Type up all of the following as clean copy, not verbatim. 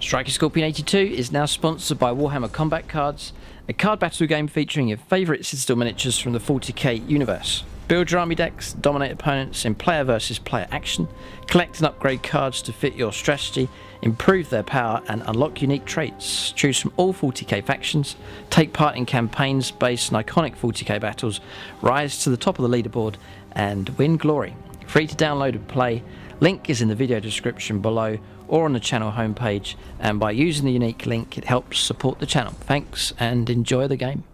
Striker Scorpion 82 is now sponsored by Warhammer Combat Cards, a card battle game featuring your favourite Citadel miniatures from the 40k universe. Build your army decks, dominate opponents in player versus player action, collect and upgrade cards to fit your strategy, improve their power and unlock unique traits. Choose from all 40k factions, take part in campaigns based on iconic 40k battles, rise to the top of the leaderboard and win glory. Free to download and play, link is in the video description below or on the channel homepage, and by using the unique link it helps support the channel. Thanks and enjoy the game.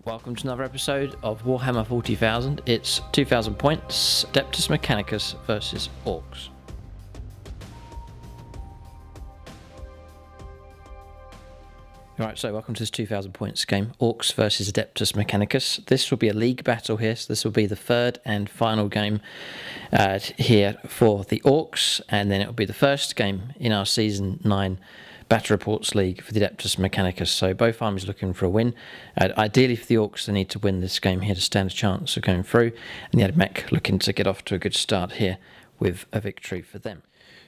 Welcome to another episode of Warhammer 40,000. It's 2000 points, Adeptus Mechanicus versus Orks. Alright, so welcome to this 2000 points game, Orks versus Adeptus Mechanicus. This will be a league battle here, so this will be the third and final game here for the Orks, and then it will be the first game in our Season 9 Battle Reports League for the Adeptus Mechanicus. So both armies looking for a win. Ideally for the Orcs, they need to win this game here to stand a chance of going through, and the Admech looking to get off to a good start here with a victory for them.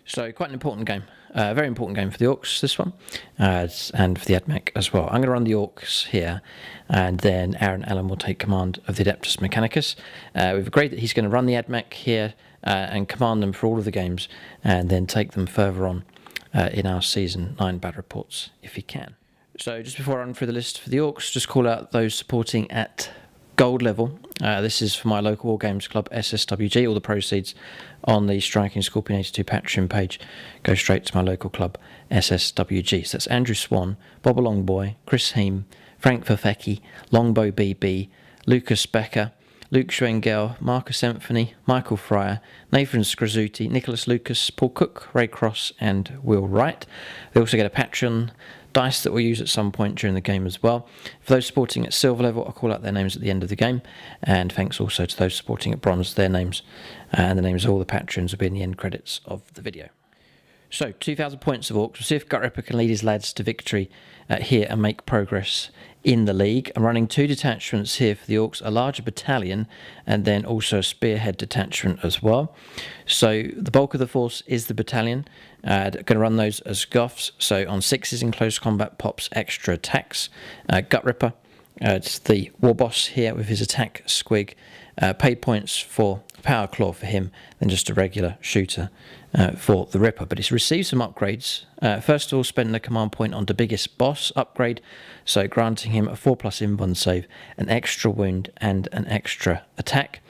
So quite an important game, very important game for the Orcs, this one, and for the Admech as well. I'm going to run the Orcs here, and then Aaron Allen will take command of the Adeptus Mechanicus. We've agreed that he's going to run the Admech here and command them for all of the games, and then take them further on in our Season 9 Battle Reports, if he can. So just before I run through the list for the Orcs, just call out those supporting at gold level. This is for my local War Games Club, SSWG. All the proceeds on the Striking Scorpion 82 Patreon page go straight to my local club, SSWG. So that's Andrew Swan, Bob Longboy, Chris Heem, Frank Verfecki, Longbow BB, Lucas Becker, Luke Schwengel, Marcus Symphony, Michael Fryer, Nathan Scrazuti, Nicholas Lucas, Paul Cook, Ray Cross and Will Wright. They also get a Patreon dice that we'll use at some point during the game as well. For those supporting at silver level, I'll call out their names at the end of the game, and thanks also to those supporting at bronze, their names and the names of all the patrons will be in the end credits of the video. So 2000 points of Orcs. We'll see if Gut Ripper can lead his lads to victory here and make progress in the league. I'm running two detachments here for the Orcs, a larger battalion and then also a spearhead detachment as well. So the bulk of the force is the battalion. Going to run those as Goths. So on 6s in close combat pops extra attacks. Gut Ripper, it's the war boss here with his attack squig. Paid points for Power Claw for him, then just a regular shooter for the Ripper. But he's received some upgrades. First of all, spending a command point on the biggest boss upgrade, so granting him a 4+ inbond save, an extra wound and an extra attack.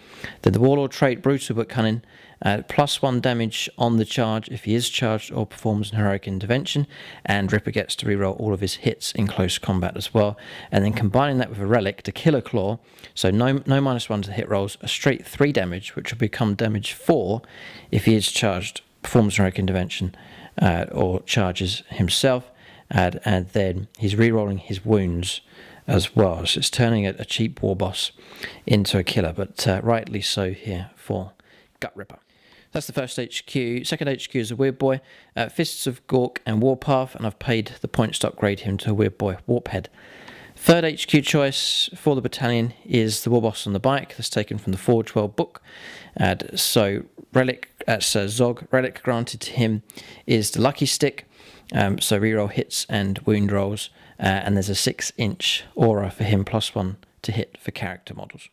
Then the Warlord trait, brutal but cunning, +1 damage on the charge if he is charged or performs an heroic intervention, and Ripper gets to reroll all of his hits in close combat as well. And then combining that with a relic, the Killer Claw, so no -1 to hit rolls, a straight 3 damage, which will become damage 4 if he is charged, performs an heroic intervention, or charges himself, and then he's rerolling his wounds as well. So it's turning a cheap war boss into a killer, but rightly so here for Gut Ripper. That's the first HQ. Second HQ is a Weird Boy, Fists of Gork and Warpath, and I've paid the points to upgrade him to a Weird Boy Warphead. Third HQ choice for the battalion is the War Boss on the bike. That's taken from the Forge World book. So relic, Zog, relic granted to him is the Lucky Stick. So reroll hits and wound rolls. And there's a 6-inch aura for him, +1 to hit for character models.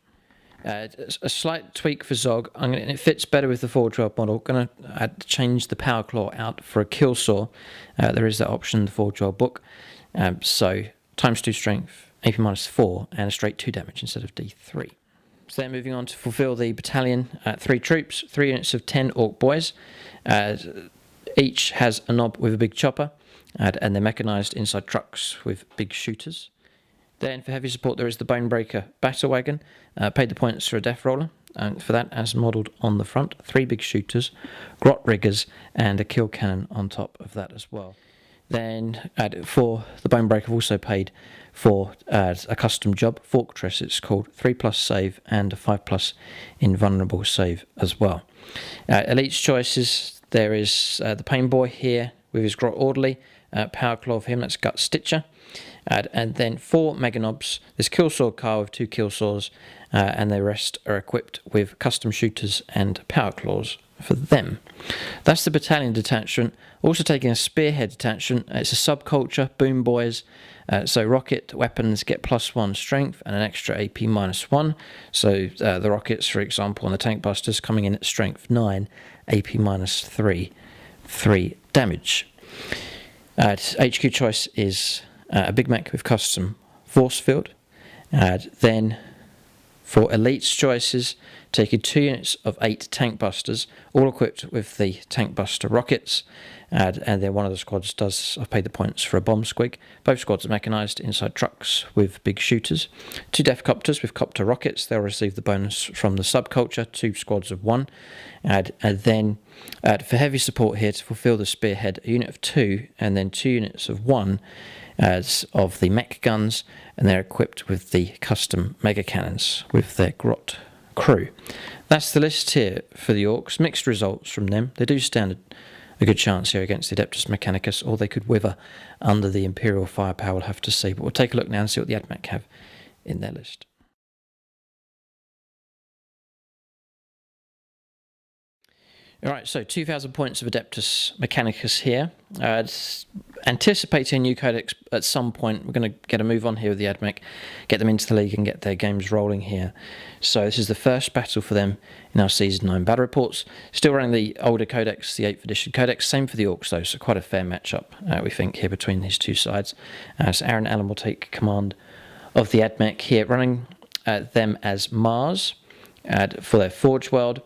A slight tweak for Zog, and it fits better with the Forge World model. Going to change the Power Claw out for a Kill Saw. There is that option in the Forge World book. So ×2 strength, AP -4, and a straight 2 damage instead of D3. So then moving on to fulfill the battalion, 3 troops, 3 units of 10 Orc boys. Each has a knob with a big chopper, and they're mechanised inside trucks with big shooters. Then for heavy support there is the Bonebreaker Battle Wagon. Paid the points for a Death Roller, and for that as modelled on the front. 3 big shooters, Grot Riggers, and a Kill Cannon on top of that as well. Then for the Bonebreaker I've also paid for a custom job, Fortress it's called, 3+ save and a 5+ invulnerable save as well. Elite's choices, there is the Pain Boy here with his Grot Orderly, Power Claw for him, that's Gut Stitcher. And then 4 Mega Knobs, there's Kill Saw car with 2 Kill Saws, and the rest are equipped with custom shooters and Power Claws for them. That's the battalion detachment. Also taking a Spearhead detachment, it's a subculture, Boom Boys, so rocket weapons get +1 strength and an extra AP -1. So the rockets, for example, and the tank busters coming in at strength 9, AP -3, 3 damage. HQ choice is a Big Mech with custom force field. Then for Elite's choices, taking 2 units of 8 tank busters, all equipped with the tank buster rockets. And then one of the squads I've paid the points for a bomb squig. Both squads are mechanised inside trucks with big shooters. 2 Death Copters with copter rockets. They'll receive the bonus from the subculture, 2 squads of 1. And then for heavy support here, to fulfil the Spearhead, a unit of 2 and then 2 units of 1 of the mech guns, and they're equipped with the custom mega cannons with their Grot crew. That's the list here for the Orcs. Mixed results from them. They do stand a good chance here against the Adeptus Mechanicus, or they could wither under the Imperial firepower, we'll have to see. But we'll take a look now and see what the AdMech have in their list. Alright, so 2,000 points of Adeptus Mechanicus here. Anticipating a new codex at some point. We're going to get a move on here with the AdMech, get them into the league and get their games rolling here. So this is the first battle for them in our Season 9 battle reports. Still running the older codex, the 8th edition codex. Same for the Orcs though, so quite a fair matchup, we think, here between these two sides. So Aaron Allen will take command of the AdMech here, running them as Mars for their Forge World.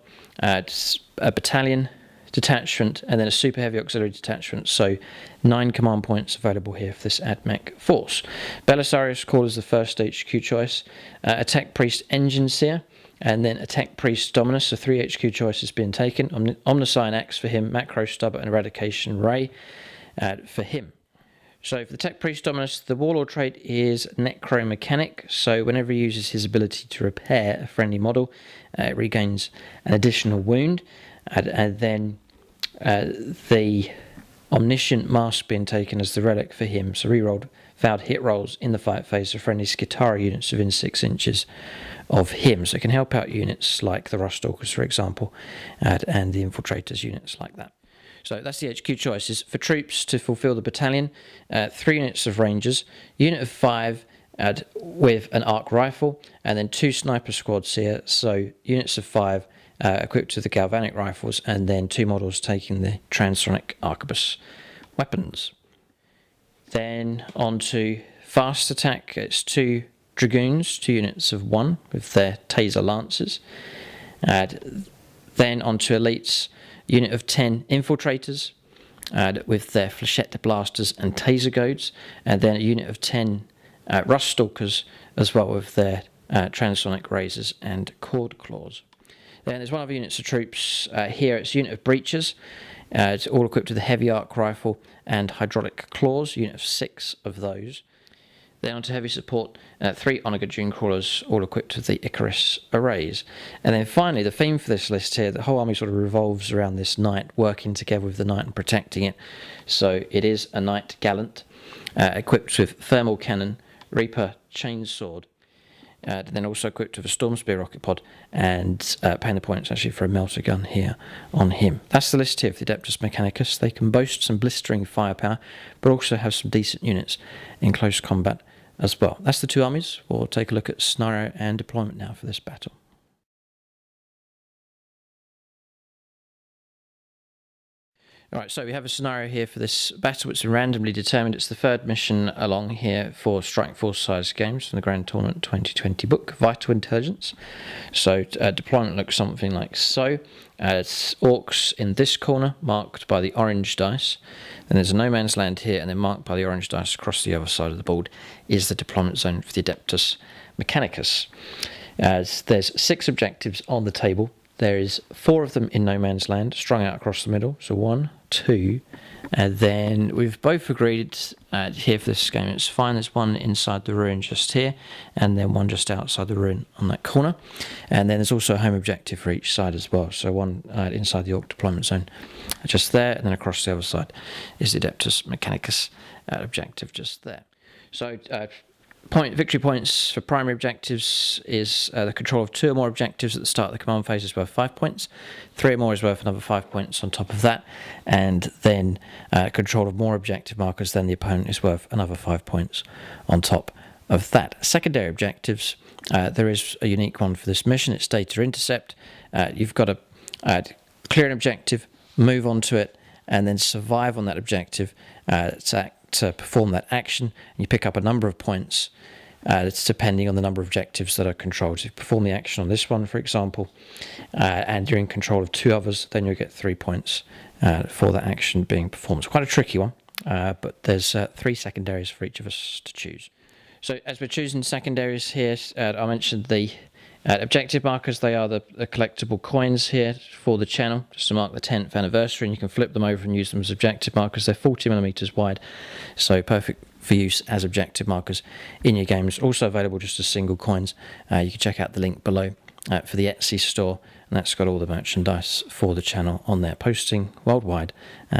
A battalion detachment, and then a super heavy auxiliary detachment. So 9 command points available here for this AdMech force. Belisarius Call is the first HQ choice. A Tech Priest Engine Seer, and then a Tech Priest Dominus. So 3 HQ choices being taken. Omnicyan Axe for him, Macro Stubber, and Eradication Ray for him. So for the Tech Priest Dominus, the Warlord trait is Necromechanic, so whenever he uses his ability to repair a friendly model, it regains an additional wound. And then the Omniscient Mask being taken as the relic for him, so rerolled vowed hit rolls in the fight phase of friendly Skitara units within 6 inches of him, so it can help out units like the Ruststalkers, for example, and the Infiltrators units like that. So that's the HQ choices. For troops to fulfill the battalion, 3 units of Rangers, unit of 5 with an arc rifle, and then 2 sniper squads here, so units of 5 equipped with the galvanic rifles, and then 2 models taking the transonic arquebus weapons. Then on to fast attack, it's 2 dragoons, 2 units of 1 with their taser lancers. Then on to elites, unit of 10 infiltrators with their flechette blasters and taser goads, and then a unit of 10 Ruststalkers as well with their transonic razors and cord claws. Then there's one other units of troops here. It's a unit of breachers. It's all equipped with a heavy arc rifle and hydraulic claws, unit of 6 of those. Then onto heavy support, 3 Onager Dune Crawlers, all equipped with the Icarus arrays. And then finally, the theme for this list here, the whole army sort of revolves around this knight, working together with the knight and protecting it. So it is a knight gallant, equipped with thermal cannon, Reaper chainsword, then also equipped with a Storm Spear rocket pod, and paying the points actually for a melter gun here on him. That's the list here for the Adeptus Mechanicus. They can boast some blistering firepower, but also have some decent units in close combat as well. That's the two armies. We'll take a look at scenario and deployment now for this battle. Alright, so we have a scenario here for this battle. It's randomly determined. It's the third mission along here for Strike Force size games from the Grand Tournament 2020 book, Vital Intelligence. So deployment looks something like so. It's Orcs in this corner, marked by the orange dice. Then there's a no man's land here, and then marked by the orange dice across the other side of the board is the deployment zone for the Adeptus Mechanicus. There's 6 objectives on the table. There is 4 of them in no man's land, strung out across the middle. So 1, 2, and then we've both agreed here for this game it's fine. There's one inside the ruin just here, and then one just outside the ruin on that corner. And then there's also a home objective for each side as well. So one inside the Orc deployment zone just there, and then across the other side is the Adeptus Mechanicus objective just there. So victory points for primary objectives is the control of 2 or more objectives at the start of the command phase is worth 5 points. 3 or more is worth another 5 points on top of that. And then control of more objective markers than the opponent is worth another 5 points on top of that. Secondary objectives, there is a unique one for this mission. It's data intercept. You've got to clear an objective, move on to it, and then survive on that objective to perform that action. And you pick up a number of points. It's depending on the number of objectives that are controlled. So if you perform the action on this one, for example, and you're in control of 2 others, then you'll get 3 points for that action being performed. It's quite a tricky one, but there's 3 secondaries for each of us to choose. So as we're choosing secondaries here, I mentioned the objective markers. They are the collectible coins here for the channel, just to mark the 10th anniversary, and you can flip them over and use them as objective markers. They're 40mm wide, so perfect for use as objective markers in your games. Also available just as single coins. You can check out the link below for the Etsy store, and that's got all the merchandise for the channel on there. Posting worldwide.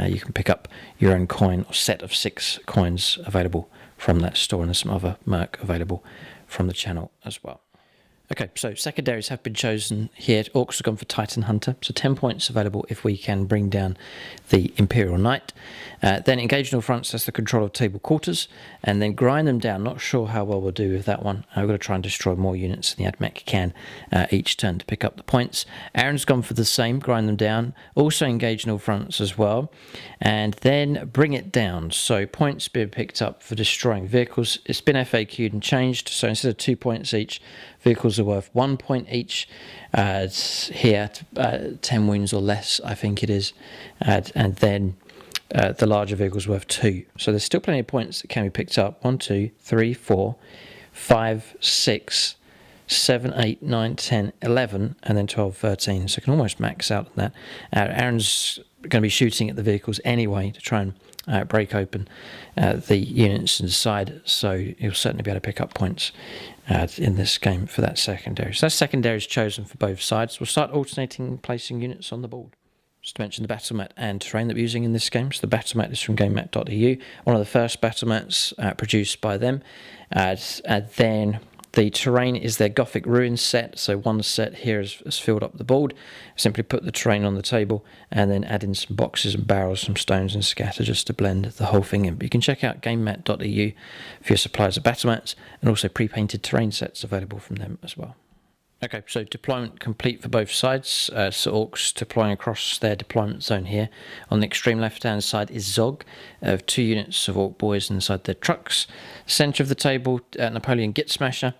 You can pick up your own coin or set of 6 coins available from that store, and there's some other merc available from the channel as well. Okay, so secondaries have been chosen here. Orcs have gone for Titan Hunter, so 10 points available if we can bring down the Imperial Knight. Then engage in all fronts, that's the control of table quarters, and then grind them down. Not sure how well we'll do with that one. We're going to try and destroy more units than the AdMech can each turn to pick up the points. Aaron's gone for the same, grind them down. Also engage in all fronts as well, and then bring it down. So points being picked up for destroying vehicles. It's been FAQ'd and changed, so instead of 2 points each, vehicles are worth 1 point each. Here, 10 wounds or less, I think it is. And then the larger vehicles worth 2. So there's still plenty of points that can be picked up. 1, 2, 3, 4, 5, 6, 7, 8, 9, 10, 11, and then 12, 13. So you can almost max out on that. Aaron's going to be shooting at the vehicles anyway to try and break open the units inside, so you'll certainly be able to pick up points in this game for that secondary. So that secondary is chosen for both sides. We'll start alternating placing units on the board. Just to mention the battle mat and terrain that we're using in this game. So the battle mat is from GameMat.eu, one of the first battle mats produced by them. And then the terrain is their Gothic Ruins set, so one set here has filled up the board. Simply put the terrain on the table and then add in some boxes and barrels, some stones and scatter just to blend the whole thing in. But you can check out GameMat.eu for your suppliers of battle mats, and also pre-painted terrain sets available from them as well. Okay, so deployment complete for both sides. So Orcs deploying across their deployment zone here. On the extreme left-hand side is Zog, 2 units of Orc boys inside their trucks. Centre of the table, Napoleon Git Smasher,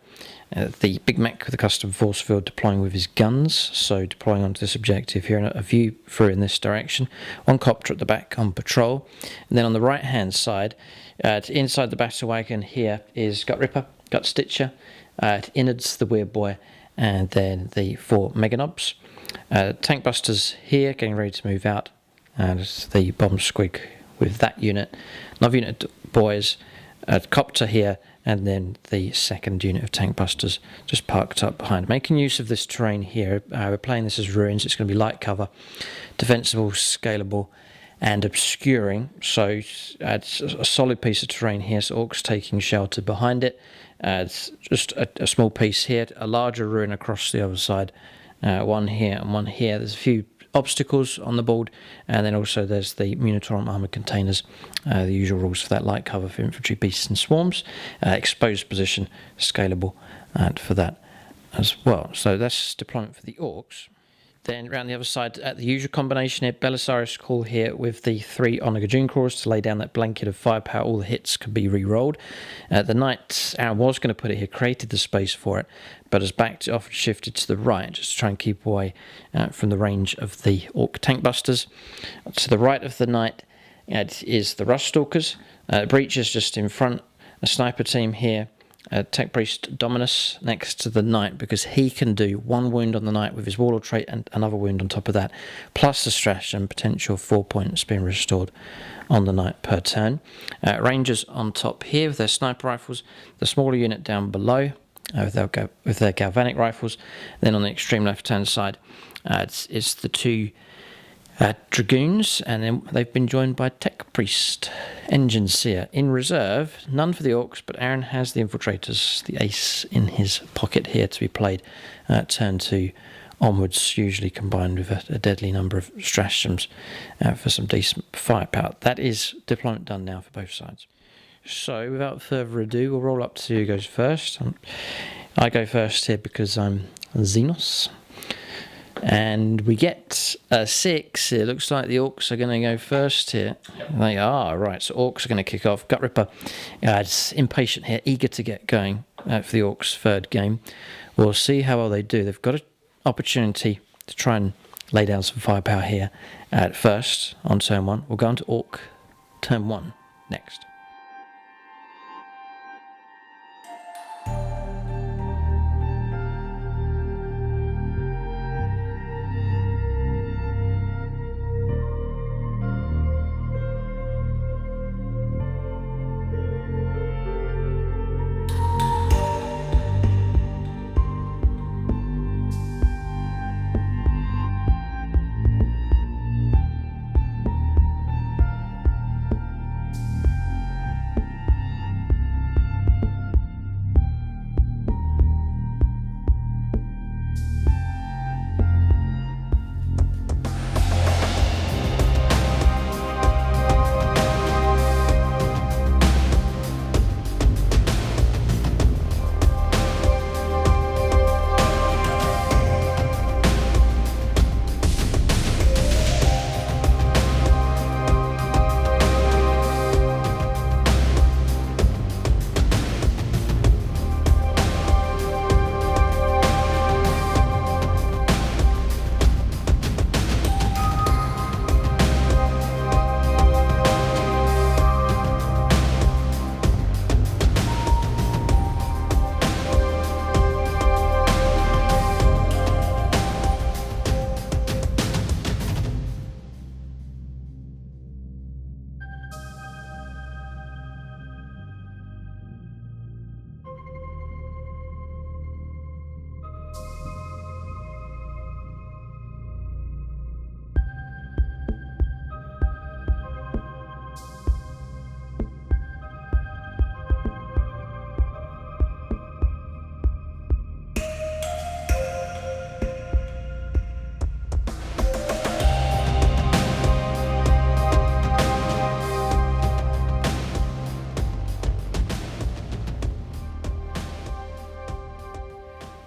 the Big Mech with a custom force field deploying with his guns. So deploying onto this objective here, and a view through in this direction. 1 copter at the back on patrol. And then on the right-hand side, inside the battle wagon here is Gut Ripper, Gut Stitcher, Innards, the Weird Boy, and then the 4 Meganobs. Tank Busters here, getting ready to move out. And it's the Bomb Squig with that unit. Another unit of boys, Copter here, and then the 2nd unit of Tank Busters just parked up behind. Making use of this terrain here, we're playing this as ruins. It's going to be light cover, defensible, scalable, and obscuring. So it's a solid piece of terrain here, so Orcs taking shelter behind it. It's just a small piece here, a larger ruin across the other side, one here and one here. There's a few obstacles on the board, and then also there's the Munitorum armor containers, the usual rules for that: light cover for infantry, beasts and swarms, exposed position, scalable for that as well. So that's deployment for the Orcs. Then around the other side, at the usual combination here, Belisarius Call here with the 3 Honor Gajoon Crawlers to lay down that blanket of firepower. All the hits can be re-rolled. The Knight, Aaron was going to put it here, created the space for it, but has backed it off and shifted to the right just to try and keep away from the range of the Orc tank busters. To the right of the Knight is the Rust Stalkers. Breachers just in front, a sniper team here. Tech Priest Dominus next to the Knight, because he can do 1 wound on the Knight with his Warlord trait and another wound on top of that, plus the strash and potential 4 points being restored on the Knight per turn. Rangers on top here with their sniper rifles, the smaller unit down below with their galvanic rifles. Then on the extreme left hand side it's the 2 Dragoons, and then they've been joined by Tech Priest, Engine Seer. In reserve, none for the Orcs, but Aaron has the Infiltrators, the ace in his pocket here to be played turn 2 onwards, usually combined with a deadly number of Stratagems for some decent firepower. That is deployment done now for both sides. So without further ado, we'll roll up to who goes first. I go first here because I'm Xenos. And we get a 6. It looks like the Orcs are going to go first here. Yep. They are, right. So Orcs are going to kick off. Gut Ripper is impatient here, eager to get going for the Orcs' 3rd game. We'll see how well they do. They've got an opportunity to try and lay down some firepower here at first on turn 1. We'll go on to Orc turn 1 next.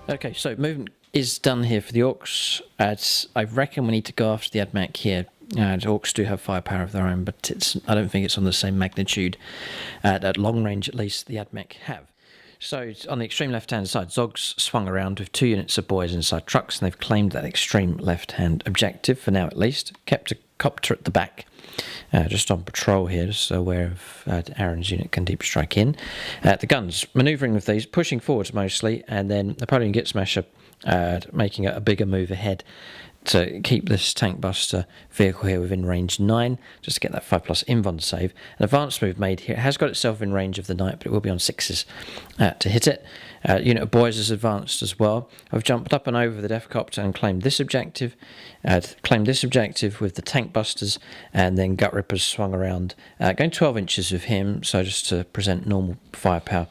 Okay, so movement is done here for the Orcs. I reckon we need to go after the AdMech here. The Orcs do have firepower of their own, but I don't think it's on the same magnitude. At long range, at least, the AdMech have. So on the extreme left-hand side, Zogs swung around with 2 units of boys inside trucks, and they've claimed that extreme left-hand objective, for now at least. Kept a copter at the back, just on patrol here, just so aware of Aaron's unit can deep strike in. The guns, manoeuvring with these, pushing forwards mostly, and then Napoleon Gitsmasher making a bigger move ahead to keep this tank buster vehicle here within range 9, just to get that 5+ invuln save. An advanced move made here. It has got itself in range of the knight, but it will be on 6s to hit it. Unit of boys is advanced as well. I've jumped up and over the Death Copter and claimed this objective. Claimed this objective with the tank busters, and then Gut Rippers swung around, going 12 inches with him, so just to present normal firepower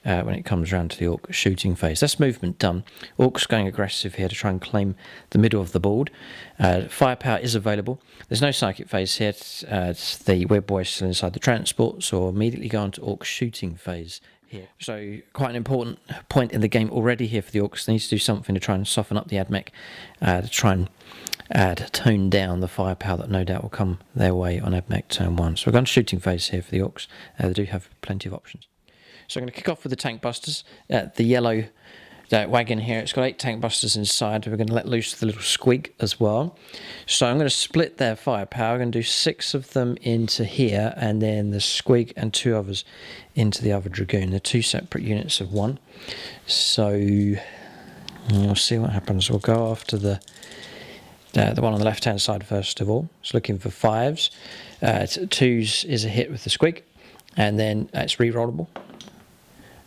when it comes around to the Orc shooting phase. That's movement done. Orcs going aggressive here to try and claim the middle of the board. Firepower is available. There's no psychic phase here. The Weird Boy is still inside the transport, so we'll immediately go on to Orc shooting phase here. So quite an important point in the game already here for the Orcs. They need to do something to try and soften up the AdMech, to try and tone down the firepower that no doubt will come their way on AdMech turn 1. So we're going to shooting phase here for the Orcs. They do have plenty of options. So I'm going to kick off with the tank busters. The yellow wagon here, it's got 8 tank busters inside. We're going to let loose the little squig as well. So I'm going to split their firepower. I'm going to do 6 of them into here, and then the squig and 2 others into the other dragoon. They're 2 separate units of 1. So we'll see what happens. We'll go after the one on the left hand side first of all. It's looking for 5s. 2s is a hit with the squig, and then it's re-rollable.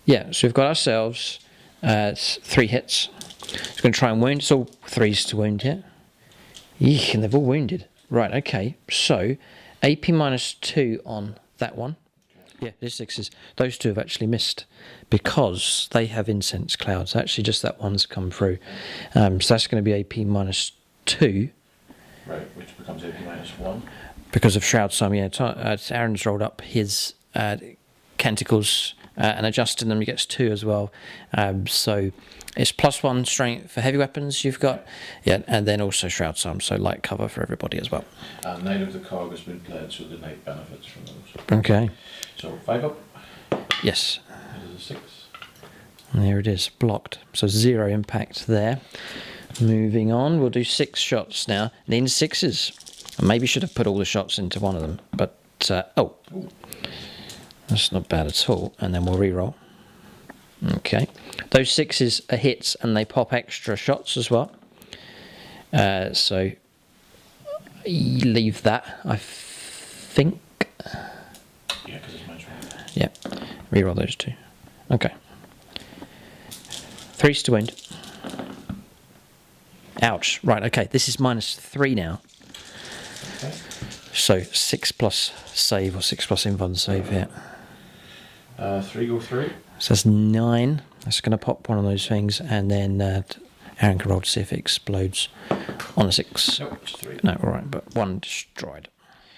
Yeah, so we've got ourselves 3 hits. It's going to try and wound. It's all 3s to wound here. Eek, and they've all wounded. Right, okay. So AP -2 on that one. Yeah, there's 6s. Those 2 have actually missed because they have incense clouds. Actually, just that one's come through. So that's going to be AP -2. Right, which becomes AP -1. Because of Shroud Psalm, yeah. Aaron's rolled up his canticles and adjusting them, he gets 2 as well. So it's +1 strength for heavy weapons you've got, yeah, and then also Shroud Psalm, so light cover for everybody as well. And 9 of the cog has been played, so the knight benefits from those. Okay. So 5 up. Yes. It is a 6. And there it is, blocked. So 0 impact there. Moving on, we'll do 6 shots now. Need 6s. I maybe should have put all the shots into one of them, but oh. Ooh. That's not bad at all. And then we'll re-roll. Okay. Those 6s are hits and they pop extra shots as well. So leave that, I think. Yeah, because it's -1. Yeah. Re-roll those 2. Okay. 3s to wound. Ouch. Right, okay. This is -3 now. Okay. So 6+ save or 6+ invuln save here. 3 go 3. So that's 9. That's going to pop one of those things, and then Aaron can roll to see if it explodes on a 6. Nope, it's 3. No, all right, but 1 destroyed.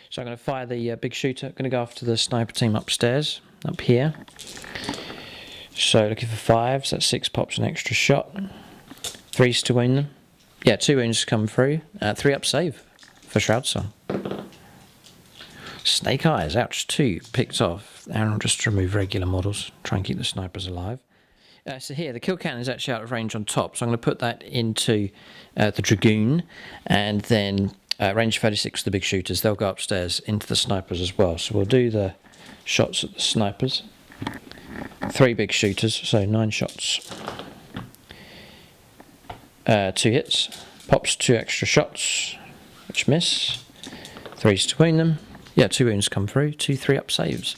So I'm going to fire the big shooter. Going to go after the sniper team upstairs, up here. So looking for 5s. That 6 pops an extra shot. 3s to wound them. Yeah, 2 wounds come through. 3 up save for Shroud Psalm. Snake Eyes, ouch, 2 picked off. Aaron will just remove regular models, try and keep the snipers alive. So here, the kill cannon is actually out of range on top, so I'm going to put that into the Dragoon, and then range 36 the big shooters. They'll go upstairs into the snipers as well. So we'll do the shots at the snipers. 3 big shooters, so 9 shots. 2 hits, pops 2 extra shots, which miss. 3s to wound them. Yeah, 2 wounds come through, 2 3 up saves.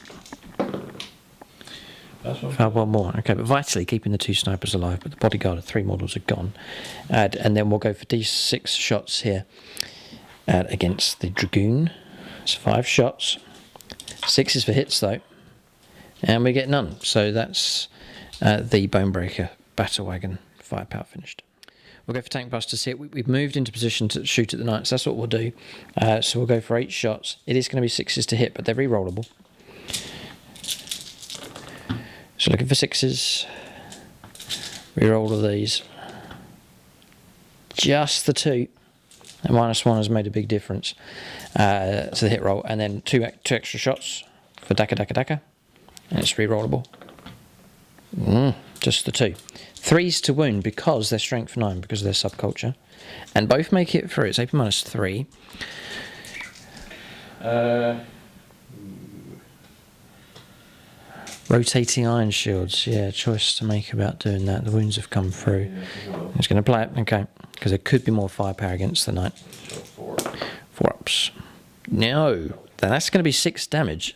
That's one. 1 more. Okay, but vitally keeping the 2 snipers alive, but the bodyguard of 3 models are gone. And then we'll go for D6 shots here against the Dragoon. It's 5 shots. 6 is for hits though. And we get none. So that's the Bonebreaker Battle Wagon firepower finished. We'll go for tank busters here. We've moved into position to shoot at the knights. That's what we'll do. So we'll go for 8 shots. It is going to be 6s to hit, but they're re-rollable. So looking for 6s. Re-roll all of these. Just the 2. And -1 has made a big difference to the hit roll. And then 2 extra shots for Daka Daka Daka. And it's re-rollable. Just the 2. 3s to wound because they're strength 9 because of their subculture. And both make it through. It's AP -3. Rotating iron shields. Yeah, choice to make about doing that. The wounds have come through. Yeah, I think I will. He's going to play it, okay. Because there could be more firepower against the knight. So 4. 4 ups. No. That's going to be 6 damage.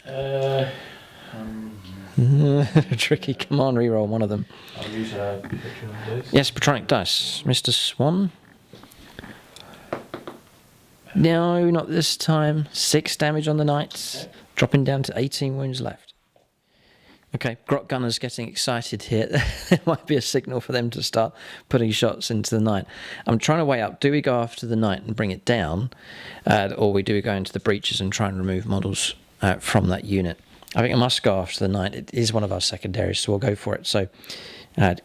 Tricky. Come on, reroll one of them. I'll use a picture of this. Yes, Patronic dice. Mr. Swan. No, not this time. 6 damage on the knights. Okay. Dropping down to 18 wounds left. Okay, Grot Gunner's getting excited here. There might be a signal for them to start putting shots into the knight. I'm trying to weigh up, do we go after the knight and bring it down? Or do we go into the breaches and try and remove models from that unit? I think I must go after the knight. It is one of our secondaries, so we'll go for it. So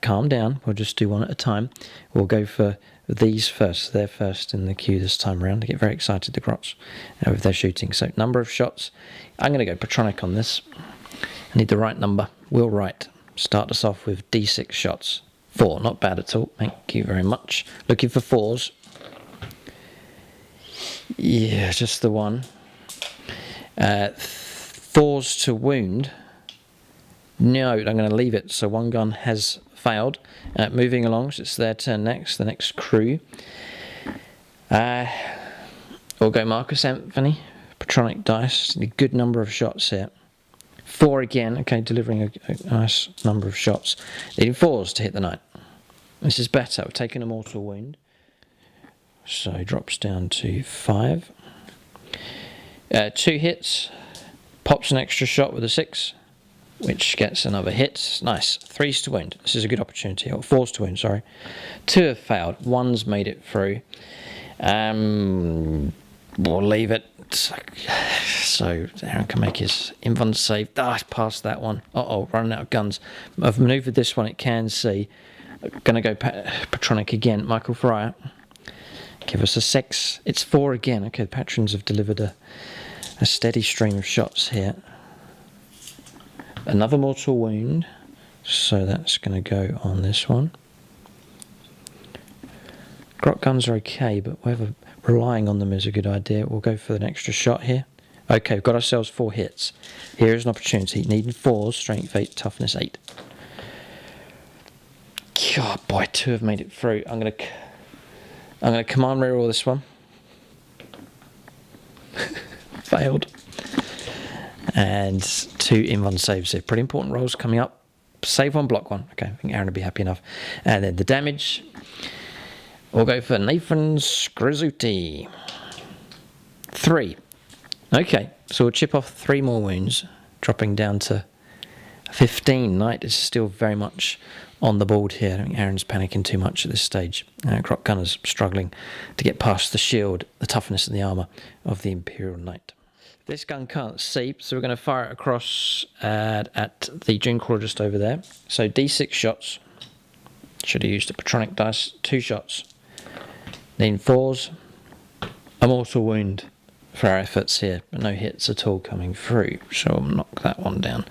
calm down. We'll just do one at a time. We'll go for these first. They're first in the queue this time around. I get very excited, the Grots, with their shooting. So number of shots. I'm going to go Patronic on this. I need the right number. Will Wright. Start us off with D6 shots. 4. Not bad at all. Thank you very much. Looking for 4s. Yeah, just the one. 4s to wound. No, I'm going to leave it. So one gun has failed. Moving along, so it's their turn next. The next crew. We'll go Marcus Anthony. Patronic dice. A good number of shots here. 4 again. Okay, delivering a nice number of shots. Needing 4s to hit the knight. This is better. We've taken a mortal wound. So he drops down to 5. 2 hits. Pops an extra shot with a 6, which gets another hit. Nice. 3s to wound. This is a good opportunity. Or 4s to wound, sorry. 2 have failed. 1's made it through. We'll leave it. So Aaron can make his invuln save. Past that one. Running out of guns. I've manoeuvred this one. It can see. Going to go Patronic again. Michael Fryer. Give us a 6. It's 4 again. Okay, the patrons have delivered a steady stream of shots here. Another mortal wound. So that's going to go on this one. Grot guns are okay, but whether relying on them is a good idea. We'll go for an extra shot here. Okay, we've got ourselves 4 hits. Here is an opportunity. Needing 4s, strength 8, toughness 8. God, boy, 2 have made it through. I'm gonna command reroll this one. Failed. And 2 invuln saves here. Pretty important rolls coming up. Save 1, block 1. Okay, I think Aaron will be happy enough. And then the damage. We'll go for Nathan Scrizuti. 3. Okay, so we'll chip off 3 more wounds, dropping down to 15. Knight is still very much on the board here. I think Aaron's panicking too much at this stage. Grot Gunner's struggling to get past the shield, the toughness and the armour of the Imperial Knight. This gun can't see, so we're going to fire it across at the Dunecrawler just over there. So D6 shots. Should have used a Patronic dice. 2 shots. Needing 4s. A mortal wound for our efforts here, but no hits at all coming through. So we'll knock that one down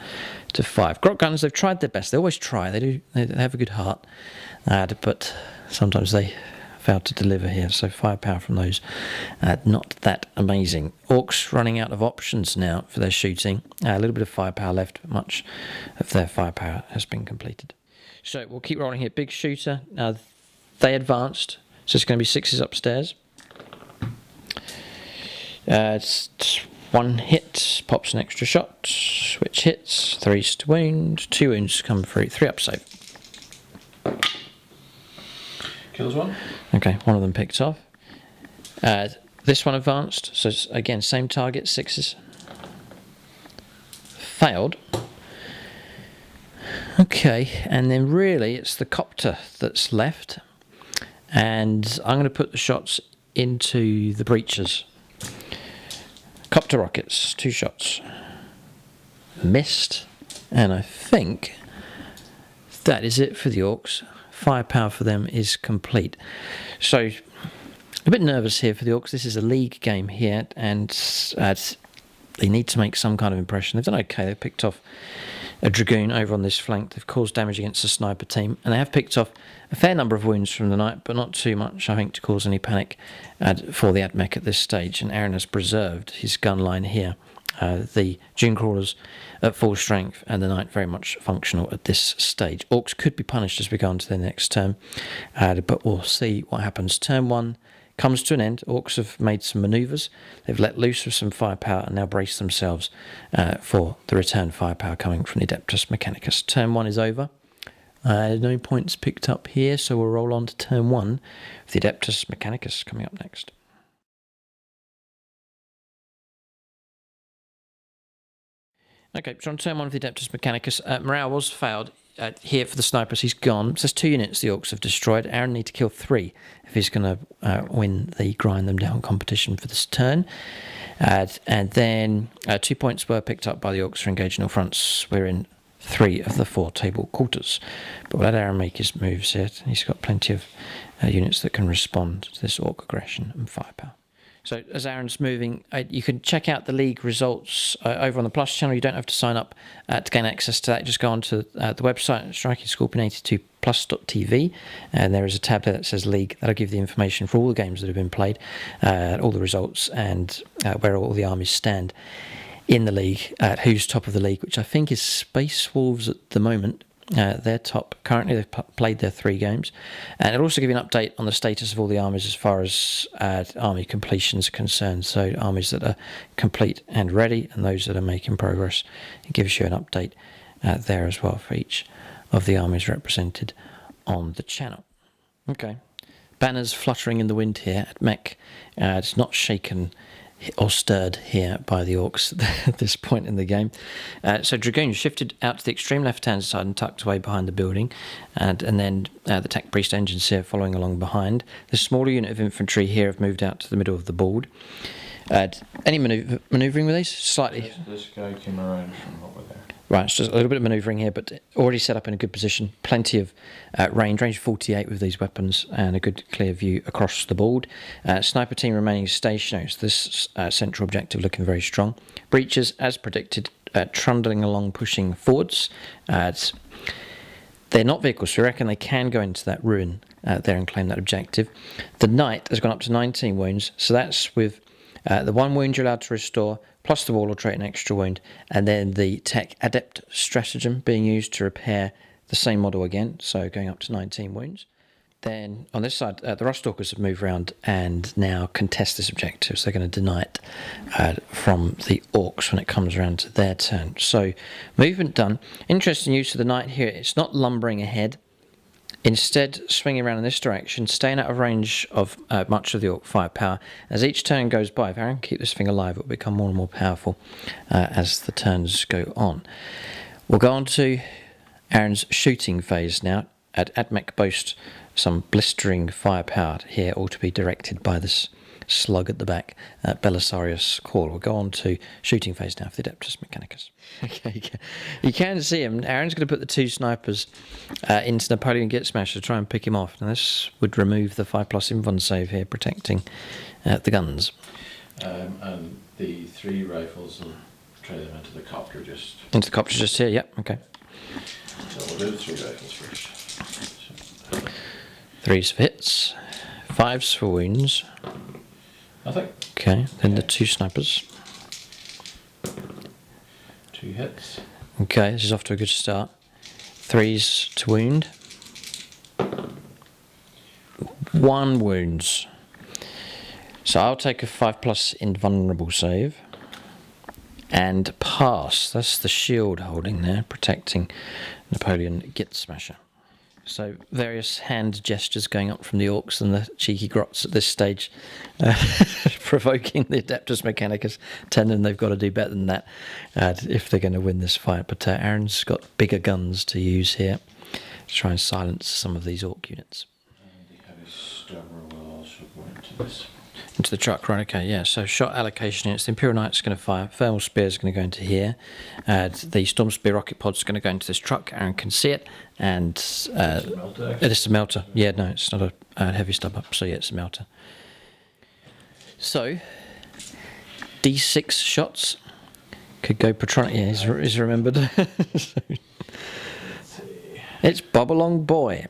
to 5. Grot Gunners, they've tried their best. They always try. They have a good heart, but sometimes they fail to deliver here. So firepower from those, not that amazing. Orcs running out of options now for their shooting. A little bit of firepower left, but much of their firepower has been completed. So we'll keep rolling here. Big shooter. They advanced. So it's going to be 6s upstairs. It's 1 hit, pops an extra shot, which hits. 3s to wound. 2 wounds come through. 3 up save. Kills 1. Okay, one of them picked off. This one advanced. So it's, again, same target, 6s. Failed. Okay, and then really it's the copter that's left. And I'm going to put the shots into the breaches. Copter rockets, 2 shots. Missed. And I think that is it for the Orcs. Firepower for them is complete. So, a bit nervous here for the Orcs. This is a league game here, and they need to make some kind of impression. They've done okay. They've picked off a Dragoon over on this flank. They've caused damage against the sniper team, and they have picked off a fair number of wounds from the knight, but not too much, I think, to cause any panic for the Admech at this stage. And Aaron has preserved his gun line here the Dune Crawlers at full strength, and the Knight very much functional at this stage. Orcs could be punished as we go on to the next turn, but we'll see what happens. Turn 1 comes to an end. Orcs have made some manoeuvres. They've let loose with some firepower and now brace themselves for the return firepower coming from the Adeptus Mechanicus. Turn 1 is over. No points picked up here, so we'll roll on to turn 1 with the Adeptus Mechanicus coming up next. Okay, so on turn 1 of the Adeptus Mechanicus, morale was failed here for the snipers. He's gone. So there's 2 units the Orcs have destroyed. Aaron need to kill 3 if he's going to win the grind them down competition for this turn. And then 2 points were picked up by the Orcs for engaging all fronts. We're in 3 of the 4 table quarters. But we'll let Aaron make his moves here. He's got plenty of units that can respond to this Orc aggression and firepower. So as Aaron's moving, you can check out the league results over on the Plus channel. You don't have to sign up to gain access to that. Just go onto the website, strikingscorpion82plus.tv, and there is a tab there that says League. That'll give the information for all the games that have been played, all the results, and where all the armies stand in the league, who's top of the league, which I think is Space Wolves at the moment. They're top currently. They've played their 3 games, and it'll also give you an update on the status of all the armies as far as army completions are concerned. So armies that are complete and ready, and those that are making progress. It gives you an update there as well for each of the armies represented on the channel. Okay, banners fluttering in the wind here at Mech. It's not shaken or stirred here by the Orcs at this point in the game. So Dragoons shifted out to the extreme left-hand side and tucked away behind the building, and then the Tech Priest engines here following along behind. The smaller unit of infantry here have moved out to the middle of the board. Any manoeuvring with these? Slightly. This guy came around from over there. Right, it's just a little bit of manoeuvring here, but already set up in a good position. Plenty of range 48 with these weapons, and a good clear view across the board. Sniper team remaining stationary, so this central objective looking very strong. Breaches, as predicted, trundling along, pushing forwards. They're not vehicles, so we reckon they can go into that ruin there and claim that objective. The Knight has gone up to 19 wounds, so that's with the 1 wound you're allowed to restore, plus the Warlord trait and extra wound, and then the Tech Adept stratagem being used to repair the same model again, so going up to 19 wounds. Then on this side, the Ruststalkers have moved around and now contest this objective, so they're going to deny it from the Orcs when it comes around to their turn. So movement done. Interesting use of the Knight here. It's not lumbering ahead. Instead, swinging around in this direction, staying out of range of much of the Orc firepower. As each turn goes by, if Aaron can keep this thing alive, it will become more and more powerful as the turns go on. We'll go on to Aaron's shooting phase now. Admech boasts some blistering firepower here, all to be directed by this slug at the back, Belisarius Call. We'll go on to shooting phase now for the Adeptus Mechanicus. Okay, you can see him. Aaron's going to put the 2 snipers into Napoleon Git Smash to try and pick him off. Now this would remove the 5+ Invon save here, protecting the guns. And the 3 rifles will try them into the copter just... Into the copter just here, yep, okay. So we'll do the 3 rifles first. 3s for hits, 5s for wounds. Nothing. Okay, then the 2 snipers. 2 hits. Okay, this is off to a good start. 3s to wound. 1 wounds. So I'll take a 5+ invulnerable save. And pass. That's the shield holding there, protecting Napoleon Git Smasher. So various hand gestures going up from the Orcs and the cheeky grots at this stage, provoking the Adeptus Mechanicus, telling them they've got to do better than that if they're going to win this fight. But Aaron's got bigger guns to use here to try and silence some of these Orc units. And the heavy stubber will also go into this. Into the truck, right, okay, yeah. So shot allocation units. The Imperial Knight's going to fire. Thermal Spear is going to go into here. The Storm Spear rocket pod's going to go into this truck. Aaron can see it. And It's a melter. it is a melter. Yeah, no, it's not a heavy stub up. So yeah, it's a melter. So D6 shots could go Patronic. Yeah, he's remembered. It's Bob Along Boy.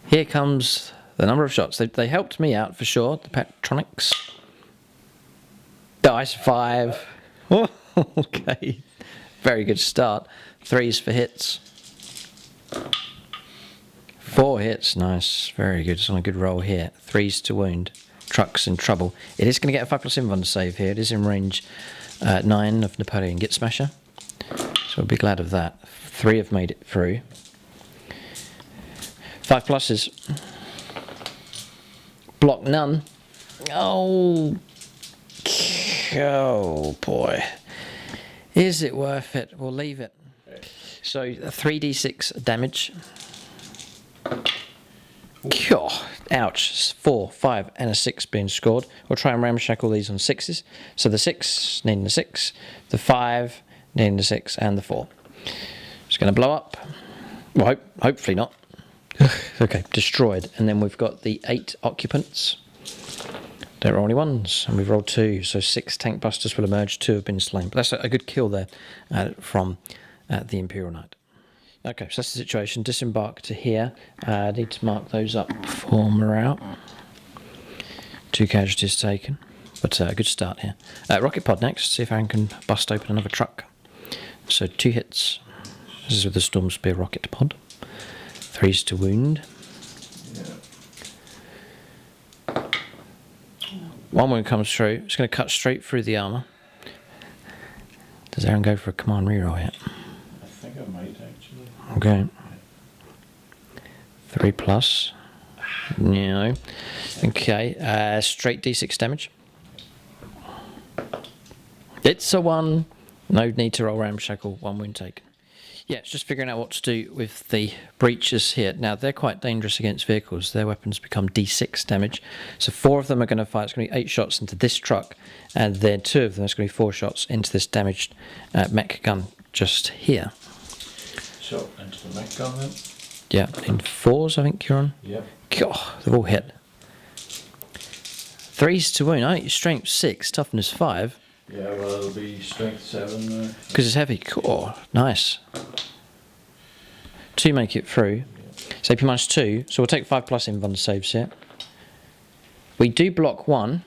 Here comes the number of shots. They helped me out for sure, the Patronics. Dice 5. Oh, Okay. Very good start. 3s for hits. 4 hits. Nice. Very good. It's on a good roll here. 3s to wound. Truck's in trouble. It is going to get a 5+ inv on the save here. It is in range 9 of Napoleon Git Smasher. So we'll be glad of that. 3 have made it through. 5 pluses. Block none. Oh. Oh boy. Is it worth it? We'll leave it. So 3d6 damage. Oh, ouch. 4, 5 and a 6 being scored. We'll try and ramshackle these on 6s. So the 6 needing the 6, the 5 needing the 6 and the 4. It's going to blow up. Well, hopefully not. Okay, destroyed. And then we've got the 8 occupants. Don't roll any 1s, and we've rolled 2, so 6 tank busters will emerge. 2 have been slain. But that's a good kill there from the Imperial Knight. Okay, so that's the situation. Disembark to here. I need to mark those up for morale. 2 casualties taken, but a good start here. Rocket pod next, see if Aaron can bust open another truck. So 2 hits. This is with the Storm Spear rocket pod. 3s to wound. Yeah. 1 wound comes through. It's going to cut straight through the armour. Does Aaron go for a command reroll yet? I think I might actually. Okay. 3+. No. Okay. Straight d6 damage. It's a 1. No need to roll ramshackle. 1 wound taken. Yeah, it's just figuring out what to do with the breaches here. Now, they're quite dangerous against vehicles. Their weapons become d6 damage. So 4 of them are going to fire. It's going to be 8 shots into this truck. And then 2 of them, it's going to be 4 shots into this damaged mech gun just here. So, into the mech gun then? Yeah, in 4s, I think you're on. Yep. God, they've all hit. 3s to wound. I strength 6, toughness 5. Yeah, well, it'll be strength 7 now. Because it's heavy. Cool. Nice. 2 make it through. So AP -2. So we'll take 5+ inv on the saves here. We do block 1.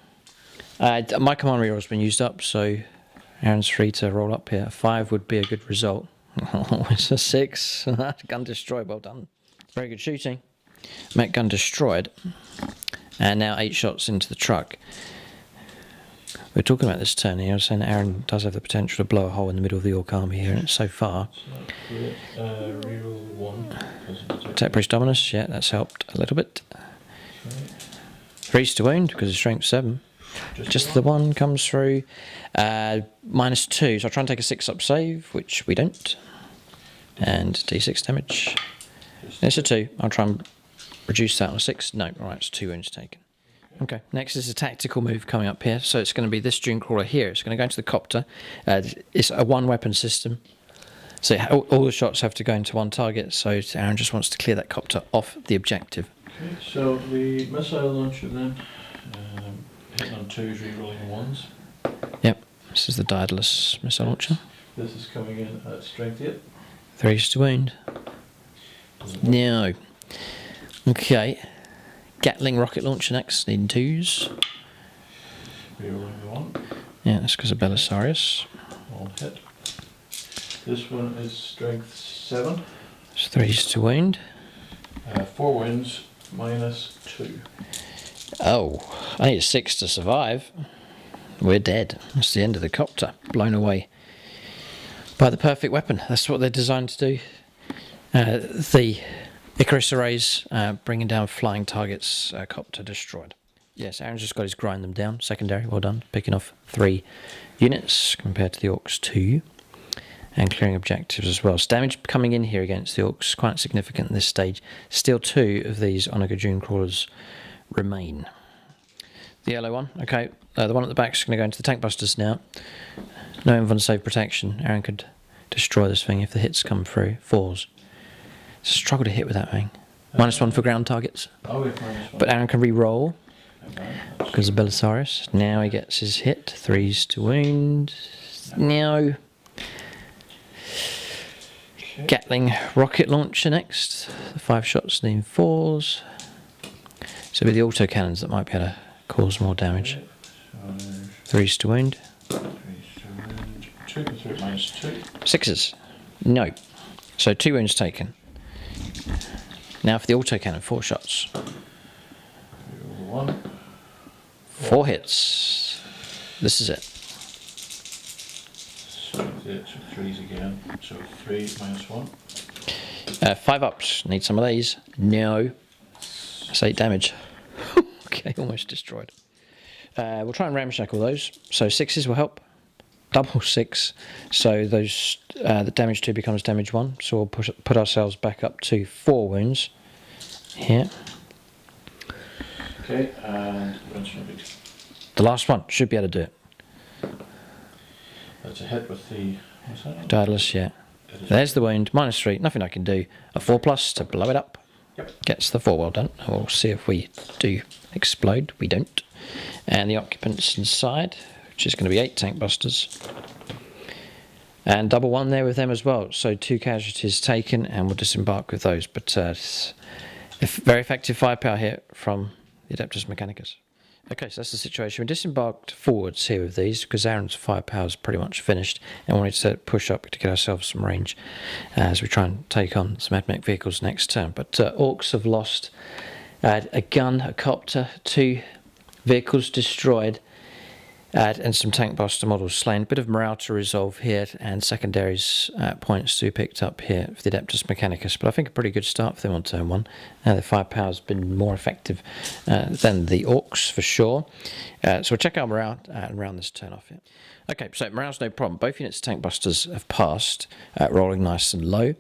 My command reroll has been used up, so Aaron's free to roll up here. 5 would be a good result. Oh, it's a 6. Gun destroyed. Well done. Very good shooting. Mech gun destroyed. And now 8 shots into the truck. We're talking about this turn here. I was saying that Aaron does have the potential to blow a hole in the middle of the Orc army here, and so far. Reroll 1. Attack Priest Dominus, yeah, that's helped a little bit. 3s to wound because of strength 7. Just the 1 comes through. -2, so I'll try and take a 6-up save, which we don't. And d6 damage. It's a 2. I'll try and reduce that on a 6. No, alright, it's 2 wounds taken. Okay, next is a tactical move coming up here. So it's going to be this Dune Crawler here. It's going to go into the copter. It's a 1-weapon system. So all the shots have to go into 1 target. So Aaron just wants to clear that copter off the objective. Okay, so the missile launcher then, hitting on 2s, rerolling 1s. Yep, this is the Daedalus missile launcher. This is coming in at strength 8. 3s to wound. No. Okay. Gatling rocket launcher next, needing 2s. Rerolling the 1. Yeah, that's because of Belisarius. 1 hit. This one is strength 7. It's 3s to wound. 4 wounds, -2. Oh, I need a 6 to survive. We're dead. That's the end of the copter. Blown away by the perfect weapon. That's what they're designed to do. The Icarus arrays, bringing down flying targets, copter destroyed. Yes, Aaron's just got his grind them down. Secondary, well done. Picking off 3 units compared to the Orcs 2. And clearing objectives as well. So damage coming in here against the Orcs, quite significant at this stage. Still 2 of these Onaga Dune Crawlers remain. The yellow one, okay. The one at the back is going to go into the tank busters now. No inv save protection. Aaron could destroy this thing if the hits come through. 4s. Struggle to hit with that thing. -1 for ground targets. Oh, we have -1. But Aaron can re-roll Okay, because of Belisarius. Now he gets his hit. 3s to wound. No. okay. Gatling rocket launcher next. The 5 shots needing 4s. So with the autocannons that might be able to cause more damage. So 3s to wound. 3s to wound, 2 + 3 -2. Sixes. No. So 2 wounds taken. Now for the autocannon, 4 shots. 1. 4 hits. This is it. So 3s again. So 3 -1. 5 ups. Need some of these. No. That's 8 damage. Okay, almost destroyed. We'll try and ramshackle those. So 6s will help. Double 6. So those the damage 2 becomes damage 1. So we'll put ourselves back up to 4 wounds here. Okay, and The last one should be able to do it. that's a hit with the. What's that? Daedalus, yeah. There's the wound. -3. Nothing I can do. A 4+ to blow it up. Yep. Gets the 4 well done. We'll see if we do explode. We don't. And the occupants inside, which is going to be 8 tank busters. And double 1 there with them as well. So 2 casualties taken, and we'll disembark with those. But very effective firepower here from the Adeptus Mechanicus. Okay, so that's the situation. We disembarked forwards here with these because Aaron's firepower is pretty much finished, and wanted to push up to get ourselves some range as we try and take on some AdMech vehicles next turn. But Orcs have lost a gun, a copter, 2 vehicles destroyed, and some tank buster models slain. Bit of morale to resolve here, and secondaries points to be picked up here for the Adeptus Mechanicus. But I think a pretty good start for them on turn 1. The firepower's been more effective than the Orcs for sure. So we'll check our morale and round this turn off here. Okay, so morale's no problem. Both units of tank busters have passed, rolling nice and low.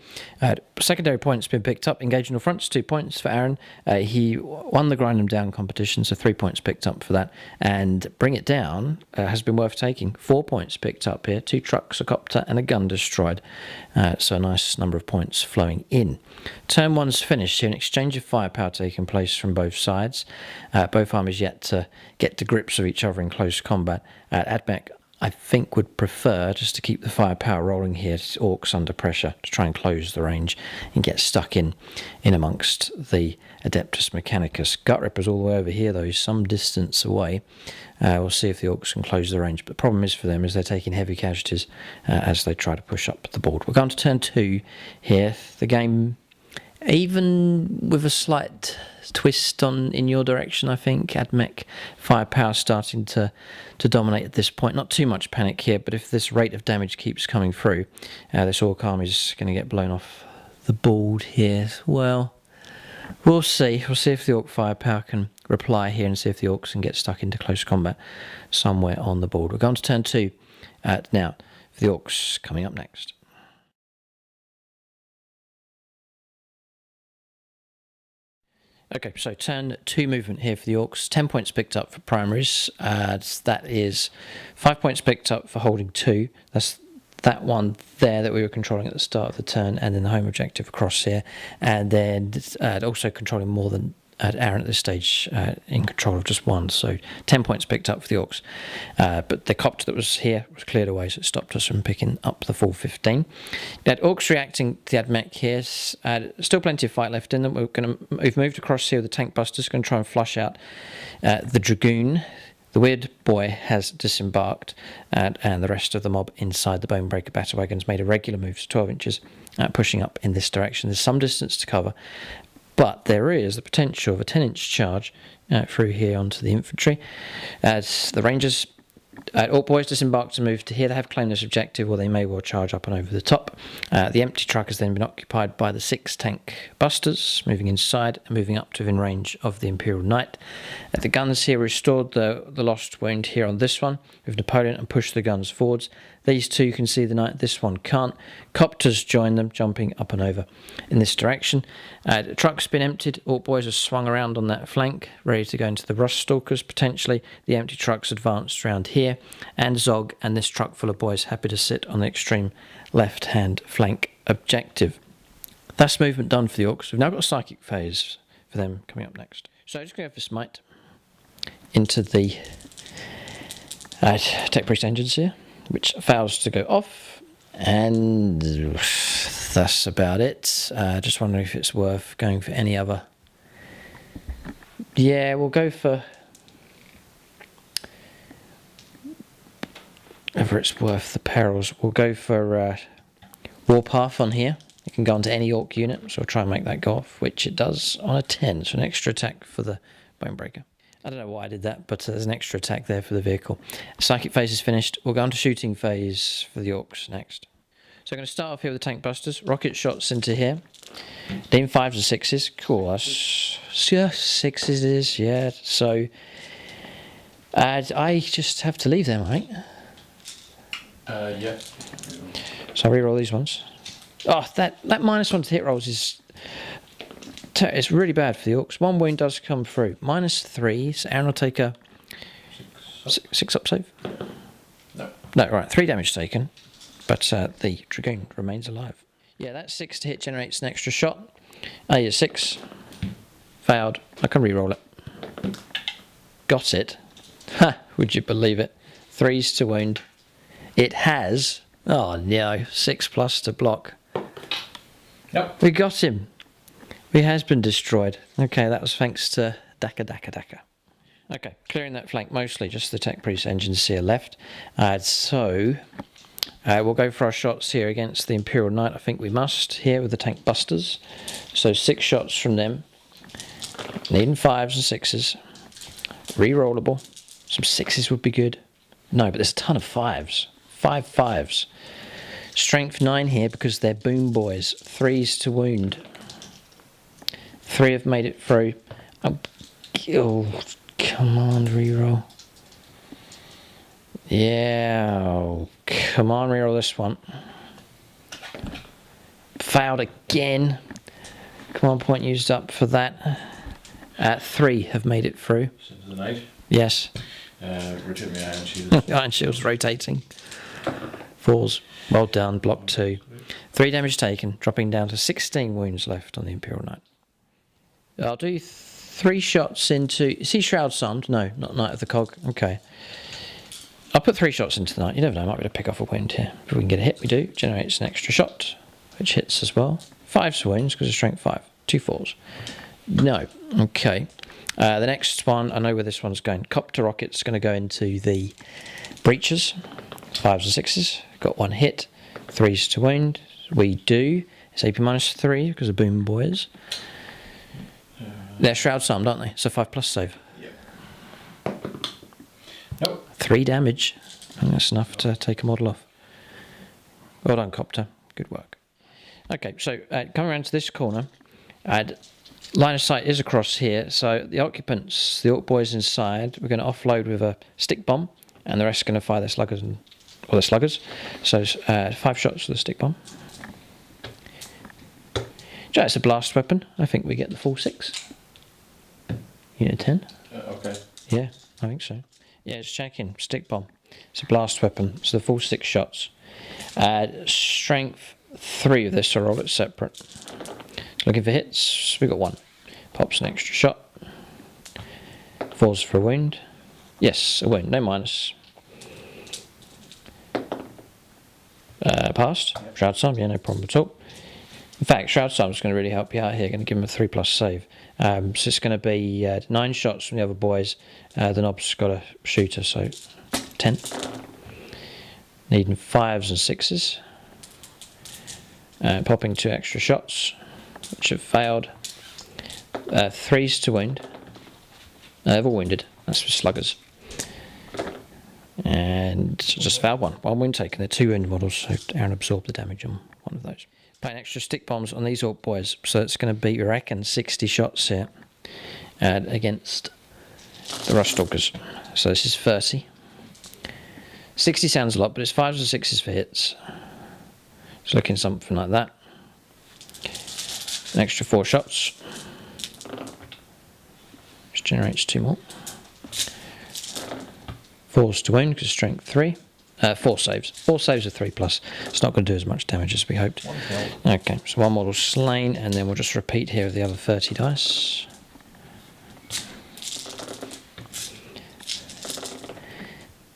Secondary points been picked up. Engage in the fronts, 2 points for Aaron. He won the grind them down competition, so 3 points picked up for that. And bring it down has been worth taking. 4 points picked up here. 2 trucks, a copter, and a gun destroyed. So a nice number of points flowing in. Turn 1's finished here. An exchange of firepower taking place from both sides. Both armies yet to get to grips with each other in close combat. AdMech, I think, would prefer just to keep the firepower rolling here. Orcs under pressure to try and close the range and get stuck in amongst the Adeptus Mechanicus. Gut Ripper's all the way over here though, he's some distance away. We'll see if the Orcs can close the range. But the problem is for them is they're taking heavy casualties as they try to push up the board. We're going to turn 2 here. The game, even with a slight twist in your direction, I think. AdMech firepower starting to dominate at this point. Not too much panic here, but if this rate of damage keeps coming through, this Orc army is going to get blown off the board here. Well, we'll see. We'll see if the Orc firepower can reply here and see if the Orcs can get stuck into close combat somewhere on the board. We're going to turn 2 now for the Orcs coming up next. Okay, so turn 2 movement here for the Orcs. 10 points picked up for primaries. That is 5 points picked up for holding 2. That's that one there that we were controlling at the start of the turn, and then the home objective across here. And then also controlling more than Aaron at this stage, in control of just 1. So 10 points picked up for the Orcs. But the copter that was here was cleared away, so it stopped us from picking up the full 15. Now, Orcs reacting to the AdMech here. Still plenty of fight left in them. We've moved across here with the tank busters. Going to try and flush out the Dragoon. The weird boy has disembarked, and the rest of the mob inside the Bonebreaker battle wagons made a regular move to 12 inches, pushing up in this direction. There's some distance to cover, but there is the potential of a 10-inch charge through here onto the infantry. As the Rangers, Orc boys disembarked to move to here. They have claimed this objective, or they may well charge up and over the top. The empty truck has then been occupied by the 6 tank busters, moving inside and moving up to within range of the Imperial Knight. The guns here restored the lost wound here on this one with Napoleon and pushed the guns forwards. These 2 can see the Knight, this one can't. Copters join them, jumping up and over in this direction. The truck's been emptied. Orc boys have swung around on that flank, ready to go into the Rust Stalkers potentially. The empty truck's advanced around here, and Zog and this truck full of boys happy to sit on the extreme left-hand flank objective. That's movement done for the Orcs. We've now got a psychic phase for them coming up next. So I'm just going to go for Smite into the Tech Priest engines here, which fails to go off, and that's about it. Just wondering if it's worth going for any other. Yeah, we'll go for whether it's worth the perils. We'll go for Warpath on here. It can go onto any Orc unit, so we'll try and make that go off, which it does on a 10, so an extra attack for the Bonebreaker. I don't know why I did that, but there's an extra attack there for the vehicle. Psychic phase is finished. We'll go on to shooting phase for the Orcs next. So I'm going to start off here with the tank busters. Rocket shots into here. Deem 5s and 6s. Cool. That's, yeah, 6s it is, yeah. So I just have to leave them, right? Yeah. So I reroll these ones. Oh, that -1 to hit rolls is... It's really bad for the Orcs. 1 wound does come through. -3, so Aaron will take a 6 up save. No. No, right, 3 damage taken, but the Dragoon remains alive. Yeah, that 6 to hit generates an extra shot. A 6. Failed. I can re-roll it. Got it. Ha! Would you believe it? 3s to wound. It has... Oh no, 6+ to block. Yep. We got him. He has been destroyed. Okay, that was thanks to Daka. Okay, clearing that flank mostly, just the tech priest engines here left. So we'll go for our shots here against the Imperial Knight. I think we must here with the tank busters. So 6 shots from them. Needing 5s and 6s. Rerollable. Some 6s would be good. No, but there's a ton of 5s. 5 5s. Strength 9 here because they're boom boys. 3s to wound. 3 have made it through. Oh, come on, reroll. Yeah, oh, come on, reroll this one. Failed again. Come on, point used up for that. 3 have made it through. Into the night. Yes. Rotate my iron shield. Iron shield's rotating. 4s. Well done, block 2. 3 damage taken, dropping down to 16 wounds left on the Imperial Knight. I'll do 3 shots into... Is he Shroud Summed? No, not Knight of the Cog. Okay. I'll put 3 shots into the Knight. You never know, I might be able to pick off a wound here. If we can get a hit, we do. Generates an extra shot, which hits as well. 5 wounds because of strength 5. 2 4s. No. Okay. The next one, I know where this one's going. Copter Rocket's going to go into the Breaches. 5s and 6s. Got 1 hit. 3s to wound. We do. It's AP -3 because of boom boys. They're Shroud Summed, aren't they? So 5+ save. Yep. Nope. 3 damage. I think that's enough to take a model off. Well done, Copter. Good work. Okay, so coming around to this corner, line of sight is across here. So the occupants, the Orc boys inside, we're going to offload with a stick bomb, and the rest are going to fire their sluggers or the sluggers. So 5 shots with the stick bomb. It's a blast weapon. I think we get the full 6. Unit 10. Okay. Yeah, I think so. Yeah, it's checking. Stick bomb. It's a blast weapon. So the full 6 shots. Strength 3 of this, so roll it separate. Looking for hits. We got 1. Pops an extra shot. 4s for a wound. Yes, a wound. No minus. Passed. Shroud Sum. Yeah, no problem at all. In fact, Shroud Sum is going to really help you out here. Going to give him a 3+ save. So it's going to be 9 shots from the other boys. The knob's got a shooter, so 10. Needing 5s and 6s. Popping 2 extra shots, which have failed. 3s to wound. They've all wounded. That's for sluggers. And just failed 1. 1 wound taken. They're 2 wound models, so Aaron absorbed the damage on one of those. Putting extra stick bombs on these Orc boys, so it's going to be, I reckon, 60 shots here against the Rustalkers. So this is 30. 60 sounds a lot, but it's 5s and 6s for hits. It's looking something like that. An extra 4 shots. Which generates 2 more. 4s to wound because strength 3. 4 saves. 4 saves of 3+. It's not going to do as much damage as we hoped. Okay, so 1 model slain, and then we'll just repeat here with the other 30 dice.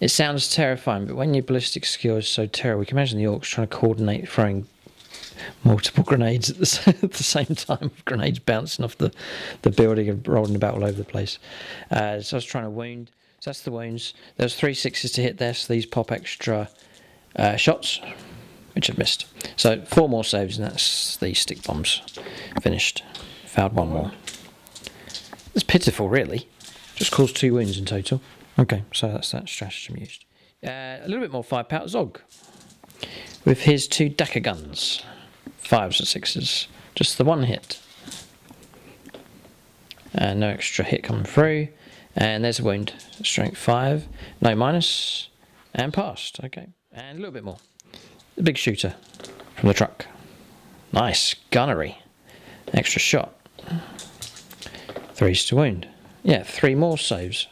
It sounds terrifying, but when your ballistic skill is so terrible, we can imagine the Orcs trying to coordinate throwing multiple grenades at the same time, with grenades bouncing off the building and rolling about all over the place. So I was trying to wound. So that's the wounds. There's 3 6s to hit there, so these pop extra shots, which I've missed. So 4 more saves, and that's the stick bombs finished. Fouled 1 more. It's pitiful, really. Just caused 2 wounds in total. Okay, so that's that stratagem used. A little bit more firepower. Zog, with his 2 Daka guns, 5s and 6s. Just the 1 hit. And no extra hit coming through. And there's a wound. Strength 5. No minus. And passed. Okay. And a little bit more. The big shooter from the truck. Nice. Gunnery. Extra shot. 3s to wound. Yeah, 3 more saves.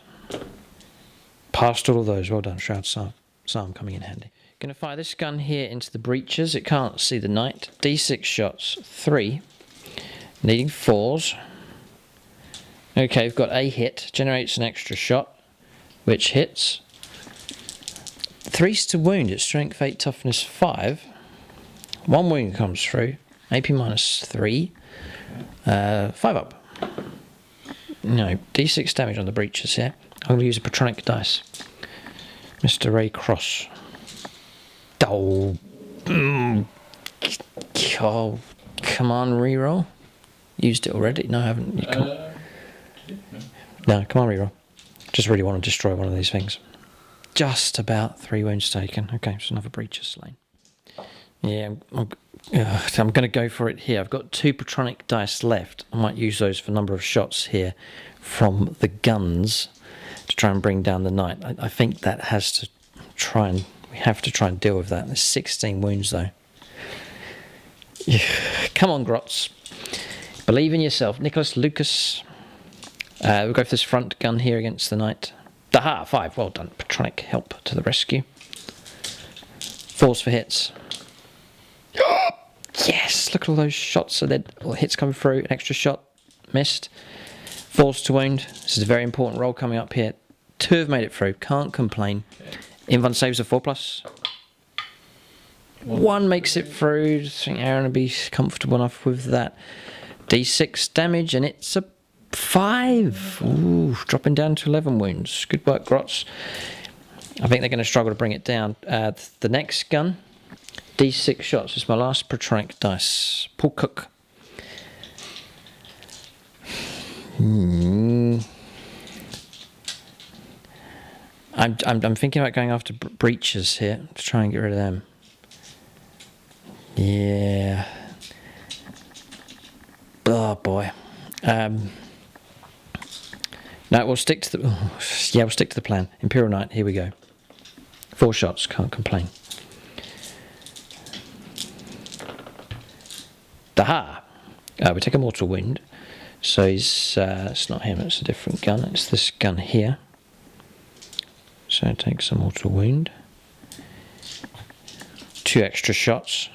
Passed all of those. Well done, Shroud Psalm coming in handy. Going to fire this gun here into the breaches. It can't see the night. D6 shots. 3. Needing 4s. Okay, we've got a hit. Generates an extra shot, which hits. 3s to wound at strength 8, toughness 5. 1 wound comes through. AP minus 3. 5 up. No, D6 damage on the breaches here. I'm going to use a Patronic dice. Mr. Ray Cross. Oh, oh, come on, reroll. Used it already? No, I haven't. You can't. No, come on, reroll. Just really want to destroy one of these things. Just about 3 wounds taken. Okay, so another breacher slain. Yeah, I'm going to go for it here. I've got 2 Patronic dice left. I might use those for a number of shots here from the guns to try and bring down the knight. I think that has to try and... We have to try and deal with that. There's 16 wounds, though. Come on, Grotz. Believe in yourself. Nicholas Lucas. We'll go for this front gun here against the knight. Daha! 5. Well done. Patronic help to the rescue. 4s for hits. Yes! Look at all those shots. So hits coming through. An extra shot. Missed. 4s to wound. This is a very important roll coming up here. 2 have made it through. Can't complain. Invuln saves a 4+. 1 makes it through. I think Aaron will be comfortable enough with that. D6 damage, and it's a 5. Ooh, dropping down to 11 wounds. Good work, Grotz. I think they're going to struggle to bring it down. The next gun, D6 shots. It's my last Patronic dice. Paul Cook. I'm thinking about going after breaches here to try and get rid of them. Yeah. Oh boy. No, we'll stick to the. Yeah, we'll stick to the plan. Imperial Knight. Here we go. 4 shots. Can't complain. Daha. We take a mortal wound. So he's. It's not him. It's a different gun. It's this gun here. So it takes a mortal wound. 2 extra shots.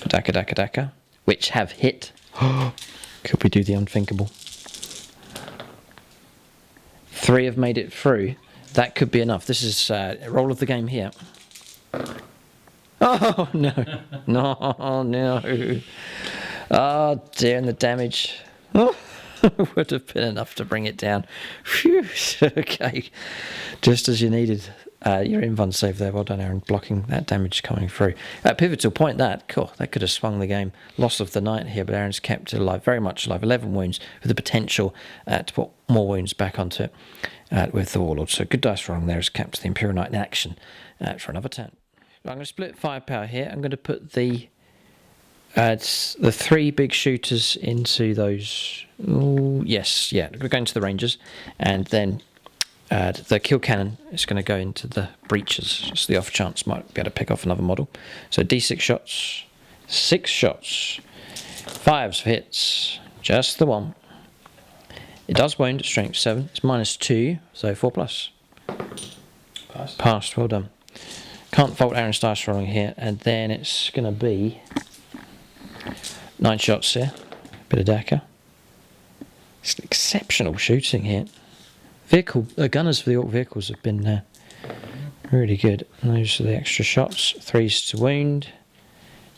Daka, daka, daka. Which have hit. Could we do the unthinkable? 3 have made it through. That could be enough. This is a roll of the game here. Oh, no. No, no. Oh, dear, and the damage. Oh, would have been enough to bring it down. Phew. Okay. Just as you needed. Your invuln save there. Well done, Aaron, blocking that damage coming through. At pivotal point, that could have swung the game. Loss of the knight here, but Aaron's kept it alive, very much alive. 11 wounds with the potential to put more wounds back onto it with the warlord. So good dice rolling there has kept the Imperial Knight in action for another turn. I'm going to split firepower here. I'm going to put the 3 big shooters into those. Ooh, yes, yeah. We're going to the Rangers, and then. The kill cannon is going to go into the breaches, just the off chance might be able to pick off another model. So D6 shots, 6 shots, 5s for hits, just the 1. It does wound at strength 7, it's -2, so 4+. Passed, well done. Can't fault Aaron's dice rolling here, and then it's going to be 9 shots here, bit of Daka. It's exceptional shooting here. Gunners for the Orc vehicles have been really good. And those are the extra shots. 3s to wound.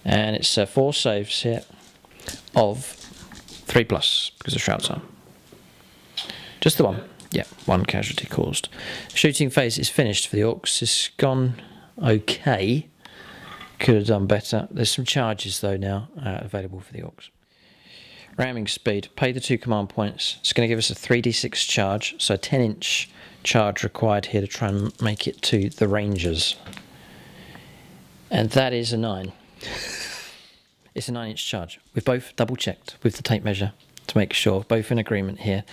And it's 4 saves here of 3+ because of Shroud Psalm. Just the 1. Yeah, 1 casualty caused. Shooting phase is finished for the Orcs. It's gone okay. Could have done better. There's some charges though now available for the Orcs. Ramming speed. Pay the 2 command points. It's going to give us a 3d6 charge, so a 10-inch charge required here to try and make it to the Rangers. And that is a 9. It's a 9-inch charge. We've both double-checked with the tape measure to make sure, both in agreement here.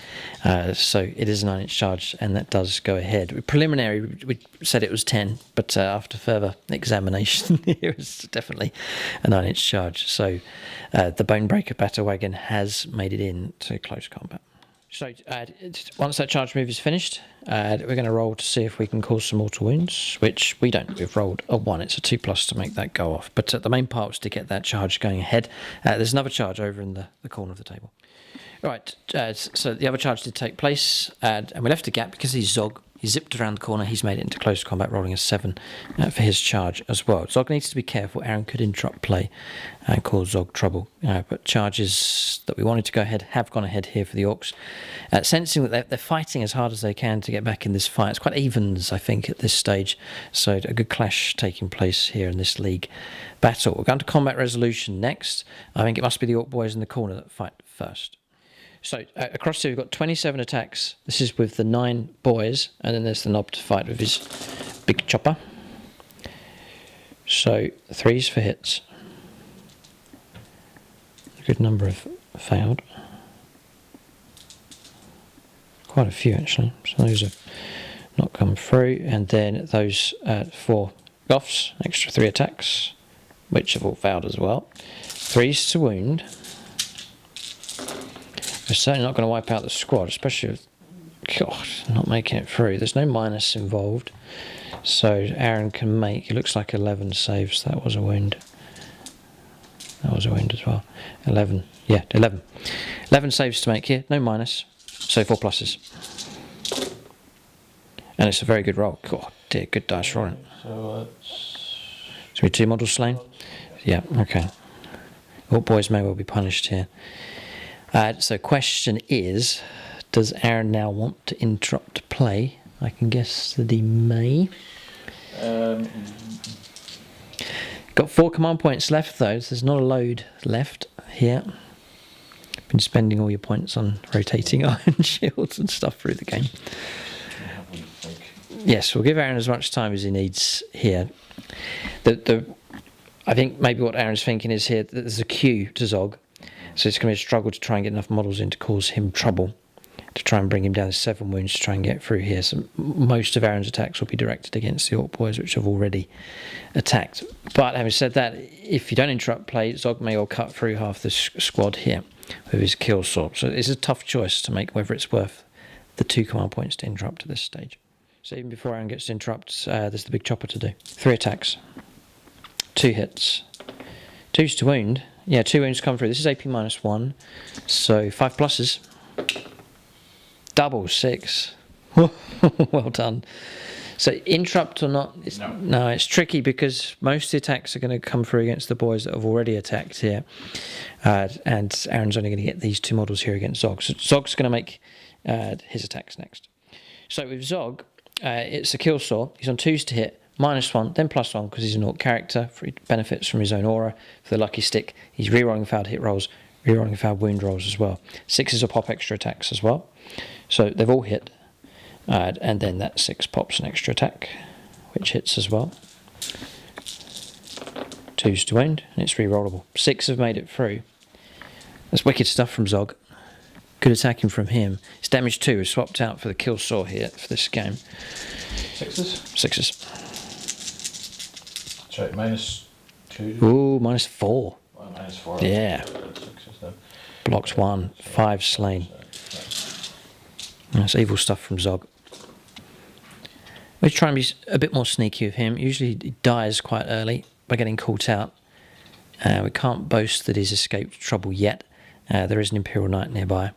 So it is a 9-inch charge, and that does go ahead. Preliminary, we said it was 10, but after further examination, here is definitely a 9-inch charge. So the Bonebreaker Battle Wagon has made it into close combat. So once that charge move is finished, we're going to roll to see if we can cause some mortal wounds, which we don't. We've rolled a 1. It's a 2+ to make that go off. But the main part was to get that charge going ahead. There's another charge over in the corner of the table. Right, so the other charge did take place, and we left a gap because he's Zog. He zipped around the corner. He's made it into close combat, rolling a 7 for his charge as well. Zog needs to be careful. Aaron could interrupt play and cause Zog trouble. But charges that we wanted to go ahead have gone ahead here for the Orcs. Sensing that they're fighting as hard as they can to get back in this fight. It's quite evens, I think, at this stage. So a good clash taking place here in this league battle. We're going to combat resolution next. I think it must be the Orc boys in the corner that fight first. So across here we've got 27 attacks. This is with the 9 boys, and then there's the knob to fight with his big chopper. So 3s for hits. A good number have failed. Quite a few actually. So those have not come through, and then those 4 goths, extra 3 attacks, which have all failed as well. 3s to wound. We're certainly not going to wipe out the squad, especially with, God, not making it through. There's no minus involved. So Aaron can make, it looks like 11 saves. That was a wound. That was a wound as well. 11. Yeah, 11. 11 saves to make here. No minus. So 4 pluses. And it's a very good roll. God, dear, good dice rolling. So it's... So we 2 models slain? Yeah, okay. All boys may well be punished here. So question is, does Aaron now want to interrupt play? I can guess that he may. Got 4 command points left though, so there's not a load left here. Been spending all your points on rotating iron shields and stuff through the game. Yes, we'll give Aaron as much time as he needs here. I think maybe what Aaron's thinking is here, that there's a queue to Zog. So it's going to be a struggle to try and get enough models in to cause him trouble, to try and bring him down to 7 wounds to try and get through here. So most of Aaron's attacks will be directed against the Orc boys, which have already attacked. But having said that, if you don't interrupt play, Zog may well cut through half the squad here with his kill sword. So it's a tough choice to make whether it's worth the 2 command points to interrupt at this stage. So even before Aaron gets to interrupt, there's the big chopper to do. 3 attacks, 2 hits, 2s to wound. Yeah, 2 wounds come through. This is AP -1, so 5 pluses. Double 6. Well done. So interrupt or not? No, it's tricky because most of the attacks are going to come through against the boys that have already attacked here. And Aaron's only going to get these 2 models here against Zog. So Zog's going to make his attacks next. So with Zog, it's a kill saw. He's on 2s to hit. -1, then +1 because he's an Orc character. He benefits from his own aura. For the lucky stick, he's rerolling failed hit rolls, rerolling failed wound rolls as well. 6s will pop extra attacks as well. So they've all hit. And then that 6 pops an extra attack, which hits as well. 2s to wound, and it's rerollable. 6 have made it through. That's wicked stuff from Zog. Good attacking from him. His damage 2 is swapped out for the kill saw here for this game. 6s? 6s. Check, -2. Ooh, -4. Well, -4. Yeah. 6s then. Blocks 1, 5 slain. That's evil stuff from Zog. We try and be a bit more sneaky with him. Usually he dies quite early by getting caught out. We can't boast that he's escaped trouble yet. There is an Imperial Knight nearby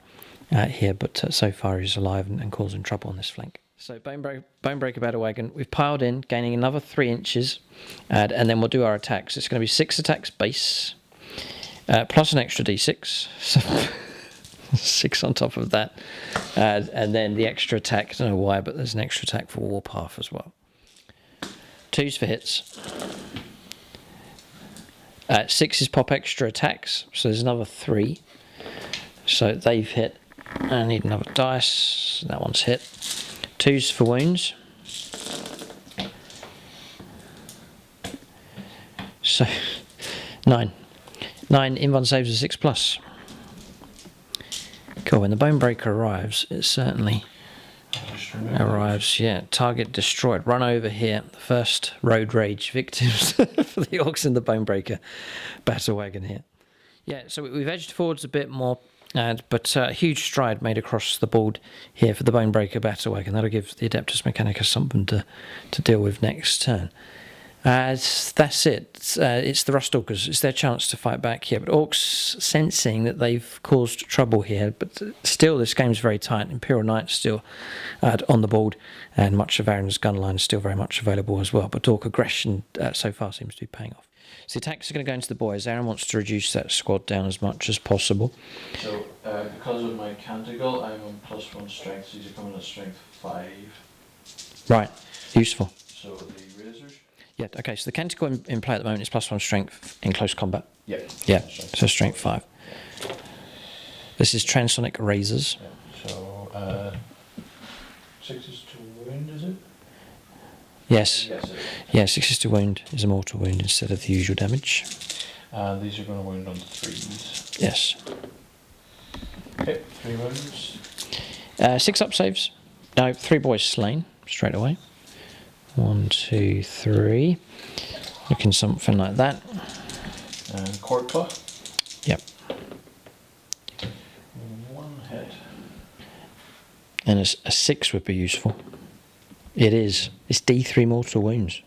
here, but so far he's alive and causing trouble on this flank. So Bonebreaker Battle Wagon, we've piled in, gaining another 3 inches, and then we'll do our attacks. It's going to be 6 attacks base, plus an extra d6. So 6 on top of that. And then the extra attack, I don't know why, but there's an extra attack for Warpath as well. 2s for hits. 6 is pop extra attacks, so there's another 3. So they've hit. I need another dice. That one's hit. 2s for wounds. So 9. 9 invuln saves are 6+. Cool. When the Bonebreaker arrives, it certainly arrives. Yeah. Target destroyed. Run over here. The first road rage victims for the Orcs and the Bonebreaker battle wagon here. Yeah. So we've edged forwards a bit more, but a huge stride made across the board here for the Bonebreaker battle wagon. That'll give the Adeptus Mechanicus something to deal with next turn. That's it. It's the Rustalkers. It's their chance to fight back here. But Orcs sensing that they've caused trouble here. But still, this game's very tight. Imperial Knight's still on the board. And much of Aaron's gun line is still very much available as well. But Orc aggression so far seems to be paying off. So the attacks are going to go into the boys. Aaron wants to reduce that squad down as much as possible. So, because of my Canticle, I'm on +1 strength. So these are coming at strength 5. Right. Useful. So the Razors? Yeah, okay, so the Canticle in play at the moment is +1 strength in close combat. Yeah. Yeah, so strength 5. Yeah. This is Transonic Razors. Yeah. So, 6 is to wound, is it? Yes. Yes, it is. Yeah, 6 is to wound is a mortal wound instead of the usual damage. And these are going to wound on 3s. Yes. Okay, 3 wounds. 6 up saves. No, 3 boys slain straight away. 1, 2, 3. Looking something like that. And Cord Claw. Yep. 1 hit. And a 6 would be useful. It is. It's D3 mortal wounds.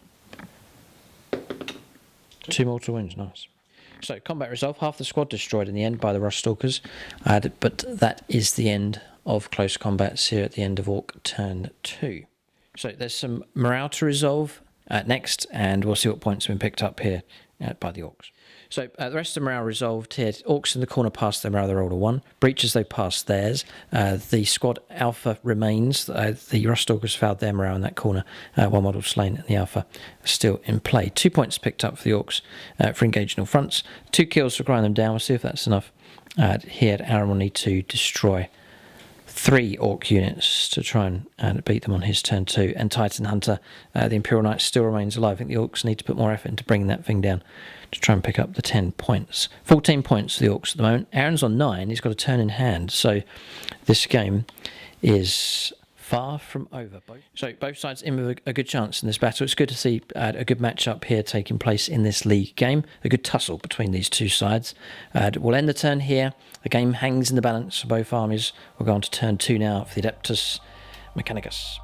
2 mortal wounds, nice. So, combat resolve. Half the squad destroyed in the end by the Rustalkers. But that is the end of close combats here at the end of Orc turn 2. So there's some morale to resolve next, and we'll see what points have been picked up here by the Orcs. So the rest of the morale resolved here. Orcs in the corner passed their morale, they rolled a 1. Breaches, they passed theirs. The squad alpha remains. The Rustalkers failed their morale in that corner. 1 model slain, and the alpha still in play. 2 points picked up for the Orcs for engaging all fronts. 2 kills to grind them down. We'll see if that's enough. Here, Aaron will need to destroy 3 Orc units to try and beat them on his turn 2. And Titan Hunter, the Imperial Knight, still remains alive. I think the Orcs need to put more effort into bringing that thing down to try and pick up the 10 points. 14 points for the Orcs at the moment. Aaron's on 9. He's got a turn in hand. So this game is far from over. So both sides in with a good chance in this battle. It's good to see a good match-up here taking place in this league game. A good tussle between these two sides. We'll end the turn here. The game hangs in the balance for both armies. We'll go on to turn 2 now for the Adeptus Mechanicus.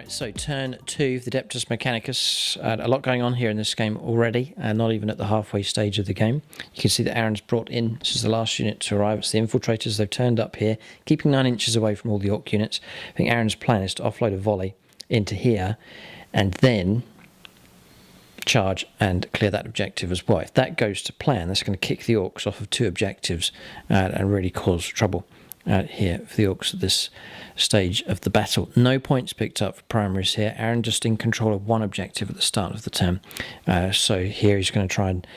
Right, so turn 2 of the Adeptus Mechanicus. A lot going on here in this game already, not even at the halfway stage of the game. You can see that Aaron's brought in, this is the last unit to arrive, it's the infiltrators. They've turned up here, keeping 9 inches away from all the Orc units. I think Aaron's plan is to offload a volley into here, and then charge and clear that objective as well. If that goes to plan, that's going to kick the Orcs off of 2 objectives and really cause trouble here for the Orcs at this stage of the battle. No points picked up for primaries here. Aaron just in control of 1 objective at the start of the turn. So here he's going to try and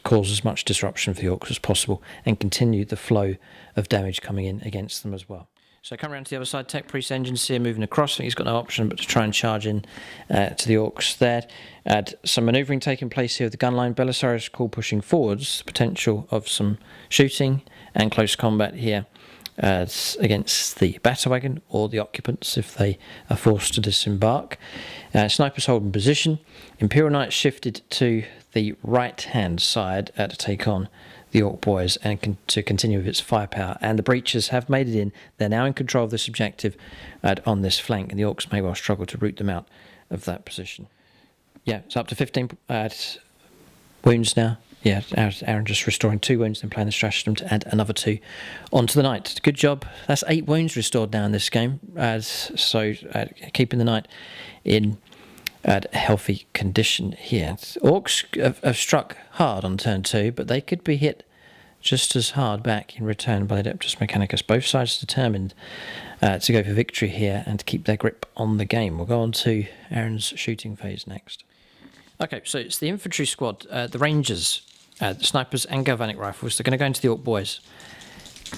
cause as much disruption for the Orcs as possible and continue the flow of damage coming in against them as well. So come around to the other side, Tech Priest engines here moving across. I think he's got no option but to try and charge in to the Orcs there. Some manoeuvring taking place here with the gun line. Belisarius call pushing forwards, the potential of some shooting and close combat here against the battle wagon or the occupants if they are forced to disembark. Snipers holding position. Imperial Knights shifted to the right hand side to take on the Orc boys and to continue with its firepower, and the breachers have made it in. They're now in control of this objective on this flank, and the Orcs may well struggle to root them out of that position. Yeah, it's up to 15 wounds now. Yeah, Aaron just restoring 2 wounds, then playing the stratagem to add another 2 onto the knight. Good job. That's 8 wounds restored now in this game. Keeping the knight in a healthy condition here. Orcs have struck hard on turn 2, but they could be hit just as hard back in return by the Adeptus Mechanicus. Both sides determined to go for victory here and to keep their grip on the game. We'll go on to Aaron's shooting phase next. Okay, so it's the infantry squad, the rangers, the snipers and galvanic rifles. They're going to go into the Orc boys.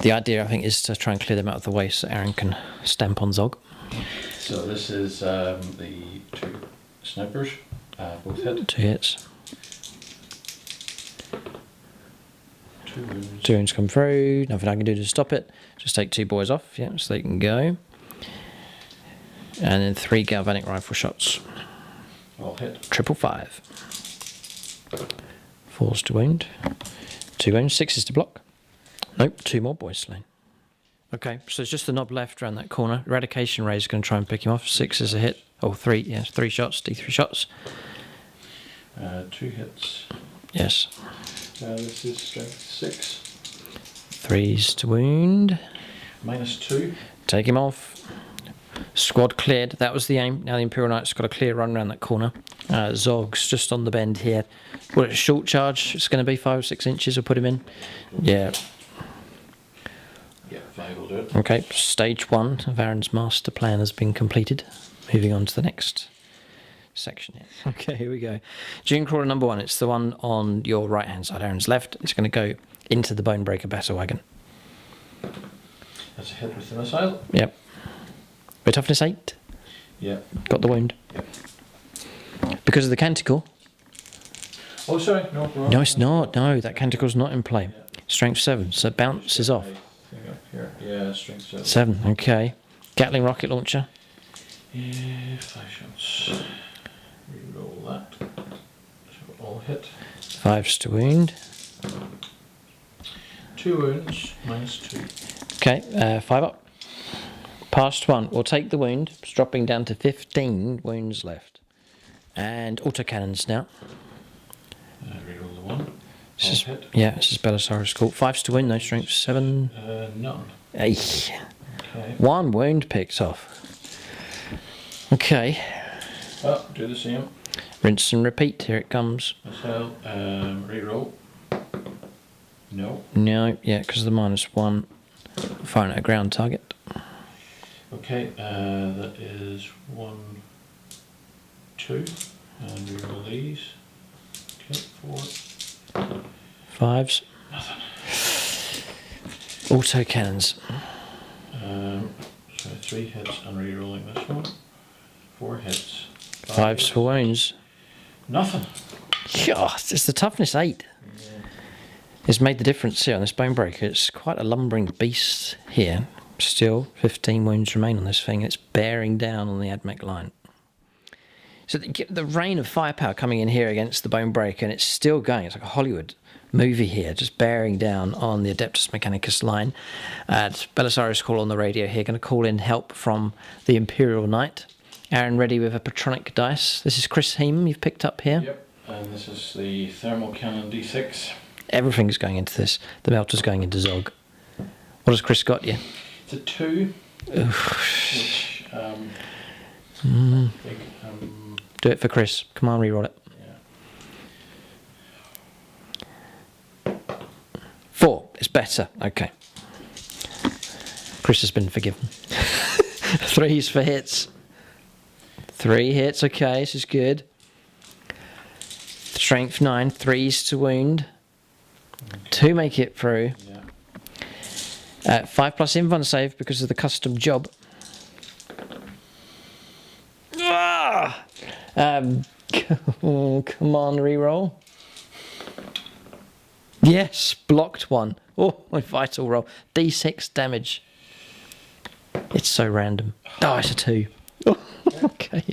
The idea, I think, is to try and clear them out of the way so Aaron can stamp on Zog. So this is the 2 snipers, both hit. 2 hits. 2 wounds. 2 wounds come through. Nothing I can do to stop it. Just take 2 boys off, yeah, so they can go. And then 3 galvanic rifle shots. All hit. 555. 4's to wound. 2 wounds, 6 is to block. Nope, 2 more boys slain. Okay, so it's just the knob left around that corner. Eradication Ray is going to try and pick him off. 6 is a hit. Oh, 3, yes, 3 shots, D3 shots. 2 hits. Yes. This is strength 6. 3's to wound. -2. Take him off. Squad cleared. That was the aim. Now the Imperial Knight's got a clear run around that corner. Zog's just on the bend here. What a short charge. It's going to be 5 or 6 inches. We'll put him in. Yeah. Yeah, 5 will do it. Okay, stage 1 of Aaron's master plan has been completed. Moving on to the next section here. Okay, here we go. Dune Crawler number 1. It's the one on your right hand side. Aaron's left. It's going to go into the Bonebreaker battle wagon. That's a hit with the missile. Yep. With toughness 8. Yeah. Got the wound. Yep. Because of the canticle. Oh, sorry. No, wrong. No, it's not. No, that canticle's not in play. Strength 7, so it bounces off. Here. Yeah, strength 7. 7, okay. Gatling rocket launcher. Yeah, 5 shots. Reroll that. So all hit. 5's to wound. 2 wounds, -2. Okay, 5 up. Past 1. We'll take the wound. It's dropping down to 15 wounds left. And autocannons now. Reroll the 1. This is, hit. yeah, this is Belisarius call. 5's to wound, no strength 7. None. Ay. Okay. 1 wound picked off. Okay. Oh, do the same. Rinse and repeat. Here it comes. Missile. Reroll. No. No, yeah, because of the -1. Firing at a ground target. Okay, that is 1, 2, and reroll these. Okay, 4. 5's. Nothing. Autocannons. So 3 hits and rerolling this one. 4 hits. 5's for wounds. Nothing. Yeah, it's the toughness 8. Yeah. It's made the difference here on this Bonebreaker. It's quite a lumbering beast here. Still, 15 wounds remain on this thing. It's bearing down on the Admech line. So the rain of firepower coming in here against the Bonebreaker, and it's still going. It's like a Hollywood movie here, just bearing down on the Adeptus Mechanicus line. Belisarius call on the radio here, going to call in help from the Imperial Knight. Aaron ready with a Patronic dice. This is Chris Heem you've picked up here. Yep, and this is the Thermal Cannon D6. Everything's going into this. The melter's going into Zog. What has Chris got you? It's a 2, Oof. which I think, Do it for Chris. Come on, reroll it. yeah. 4. It's better. Okay. Chris has been forgiven. 3s for hits. 3 hits. Okay, this is good. Strength 9. 3s to wound. Okay. 2 make it through. Yeah. 5 plus invuln save because of the custom job. Ah! Come on, reroll. Yes, blocked 1. Oh, my vital roll. D6 damage. It's so random. Oh, it's a 2. Oh, okay.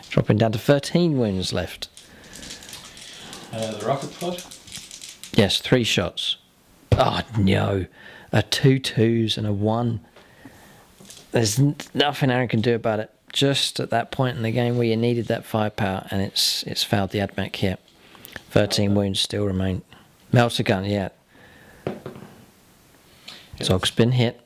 Dropping down to 13 wounds left. The rocket pod. Yes, 3 shots. Oh, no. A 2 2s and a 1. There's nothing Aaron can do about it. Just at that point in the game where you needed that firepower, and it's failed the AdMech here. 13 wounds still remain. Melter gun, yeah. Zog's been hit.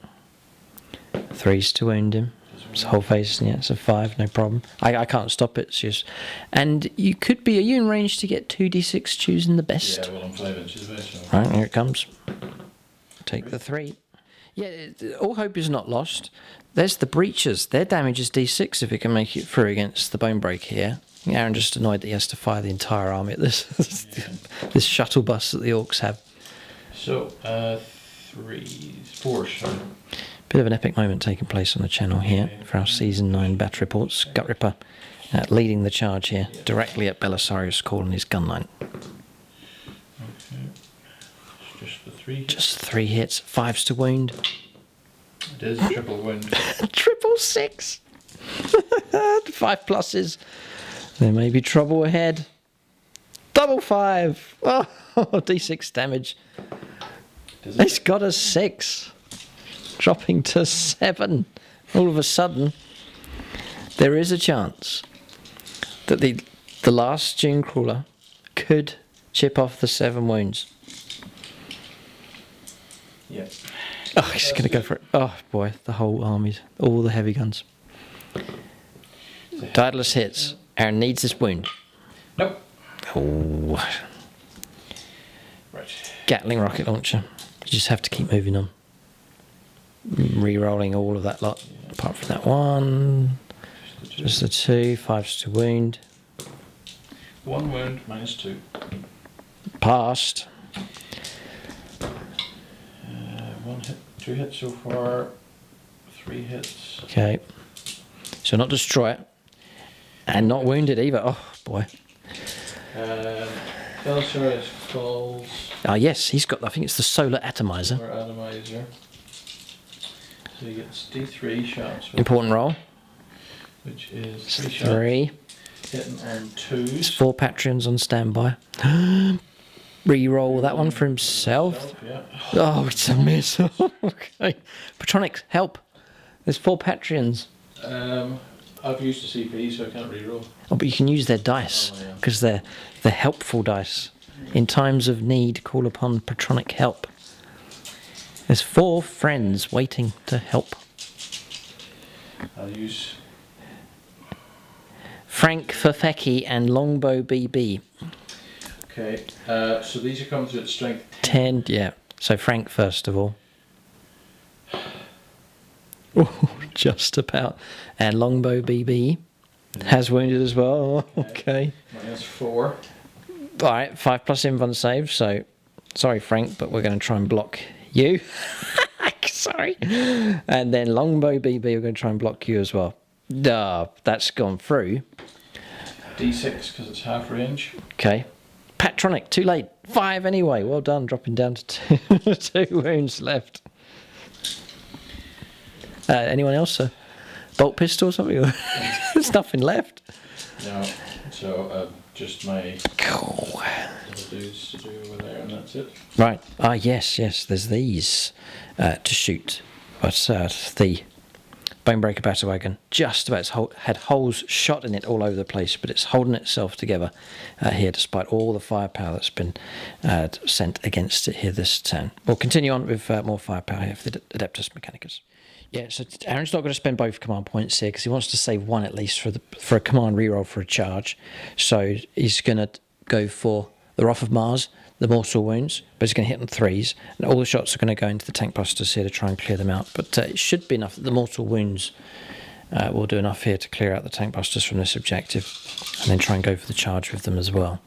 3s to wound him. It's whole face, yeah, it's a 5, no problem. I can't stop it, it's just... And you could be... Are you in range to get 2d6 choosing the best? Yeah, well, I'm 5 inches away, so... Right, here it comes. Take the 3. Yeah, all hope is not lost. There's the breaches. Their damage is d6 if it can make it through against the bone breaker here. Aaron just annoyed that he has to fire the entire army at this this shuttle bus that the Orcs have. So, 4, sorry. Bit of an epic moment taking place on the channel here for our Season 9 Bat Reports. Gut Ripper leading the charge here, directly at Belisarius calling his gun line. Okay. It's just the 3 hits. Just 3 hits, 5s to wound. It is a triple wound. Triple 6! 5 pluses. There may be trouble ahead. Double 5! Oh, d6 damage. It's got a 6. Dropping to 7. All of a sudden, there is a chance that the last Dune Crawler could chip off the 7 wounds. Yeah. Oh, he's going to go for it. Oh, boy, the whole army, all the heavy guns. Daedalus hits. Aaron needs this wound. Nope. Oh. Right. Gatling rocket launcher. You just have to keep moving on. Re-rolling all of that lot. Yeah. Apart from that one. Just the 2. 5s to wound. 1 wound, minus 2. Passed. 1 hit, 2 hits so far. 3 hits. Okay. So not destroy it. And not wounded either. Oh, boy. Belisarius falls. Ah, yes, he's got, I think it's the solar atomizer. Or atomizer. So he gets D3 shots. Important roll. Which is It's 3 shots. 3. Hitting on It's 2s. 4 Patreons on standby. Re-roll that one for himself. Yeah. Oh, it's a miss. Okay. Patronics, help. There's 4 Patreons. I've used a CP, so I can't reroll. Oh, but you can use their dice Oh, yeah. because they're helpful dice. In times of need, call upon Patronic help. There's 4 friends waiting to help. I'll use. Frank Fafeki and Longbow BB. Okay. So these are coming through at strength 10, yeah. So Frank first of all. Oh, just about. And Longbow BB has wounded as well. Okay. minus 4. All right, 5 plus invuln save. So, sorry, Frank, but we're going to try and block you. Sorry. And then Longbow BB, we're going to try and block you as well. That's gone through. D6 because it's half range. Okay. Patronic, too late. 5 anyway. Well done, dropping down to 2, 2 wounds left. Anyone else? A bolt pistol or something? There's nothing left. No. So just my little dudes to do over there, and that's it. Right. Ah, yes. There's these to shoot. But the Bonebreaker Battle Wagon just about had holes shot in it all over the place, but it's holding itself together here despite all the firepower that's been sent against it here this turn. We'll continue on with more firepower here for the Adeptus Mechanicus. Yeah, so Aaron's not going to spend both command points here because he wants to save one at least for a command reroll for a charge. So he's going to go for the Wrath of Mars, the mortal wounds, but he's going to hit on 3s, and all the shots are going to go into the tank busters here to try and clear them out. But it should be enough that the mortal wounds will do enough here to clear out the tank busters from this objective, and then try and go for the charge with them as well.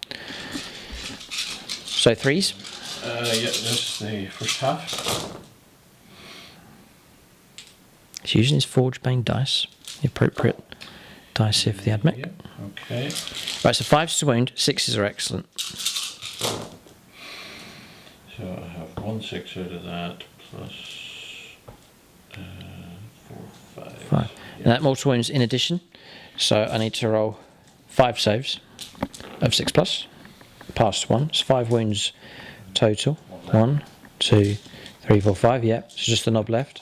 So 3s? Yeah, that's the first half. He's using his Forgebane dice, the appropriate dice here for the Admech. Yeah, okay. Right, so 5s to wound, 6s are excellent. So I have 1 6 out of that, plus 4 5. 5. Yeah. And that mortal wounds in addition, so I need to roll 5 saves of 6 plus, past 1, so 5 wounds total. 1, 2, 3, 4, 5, yeah, so just the knob left.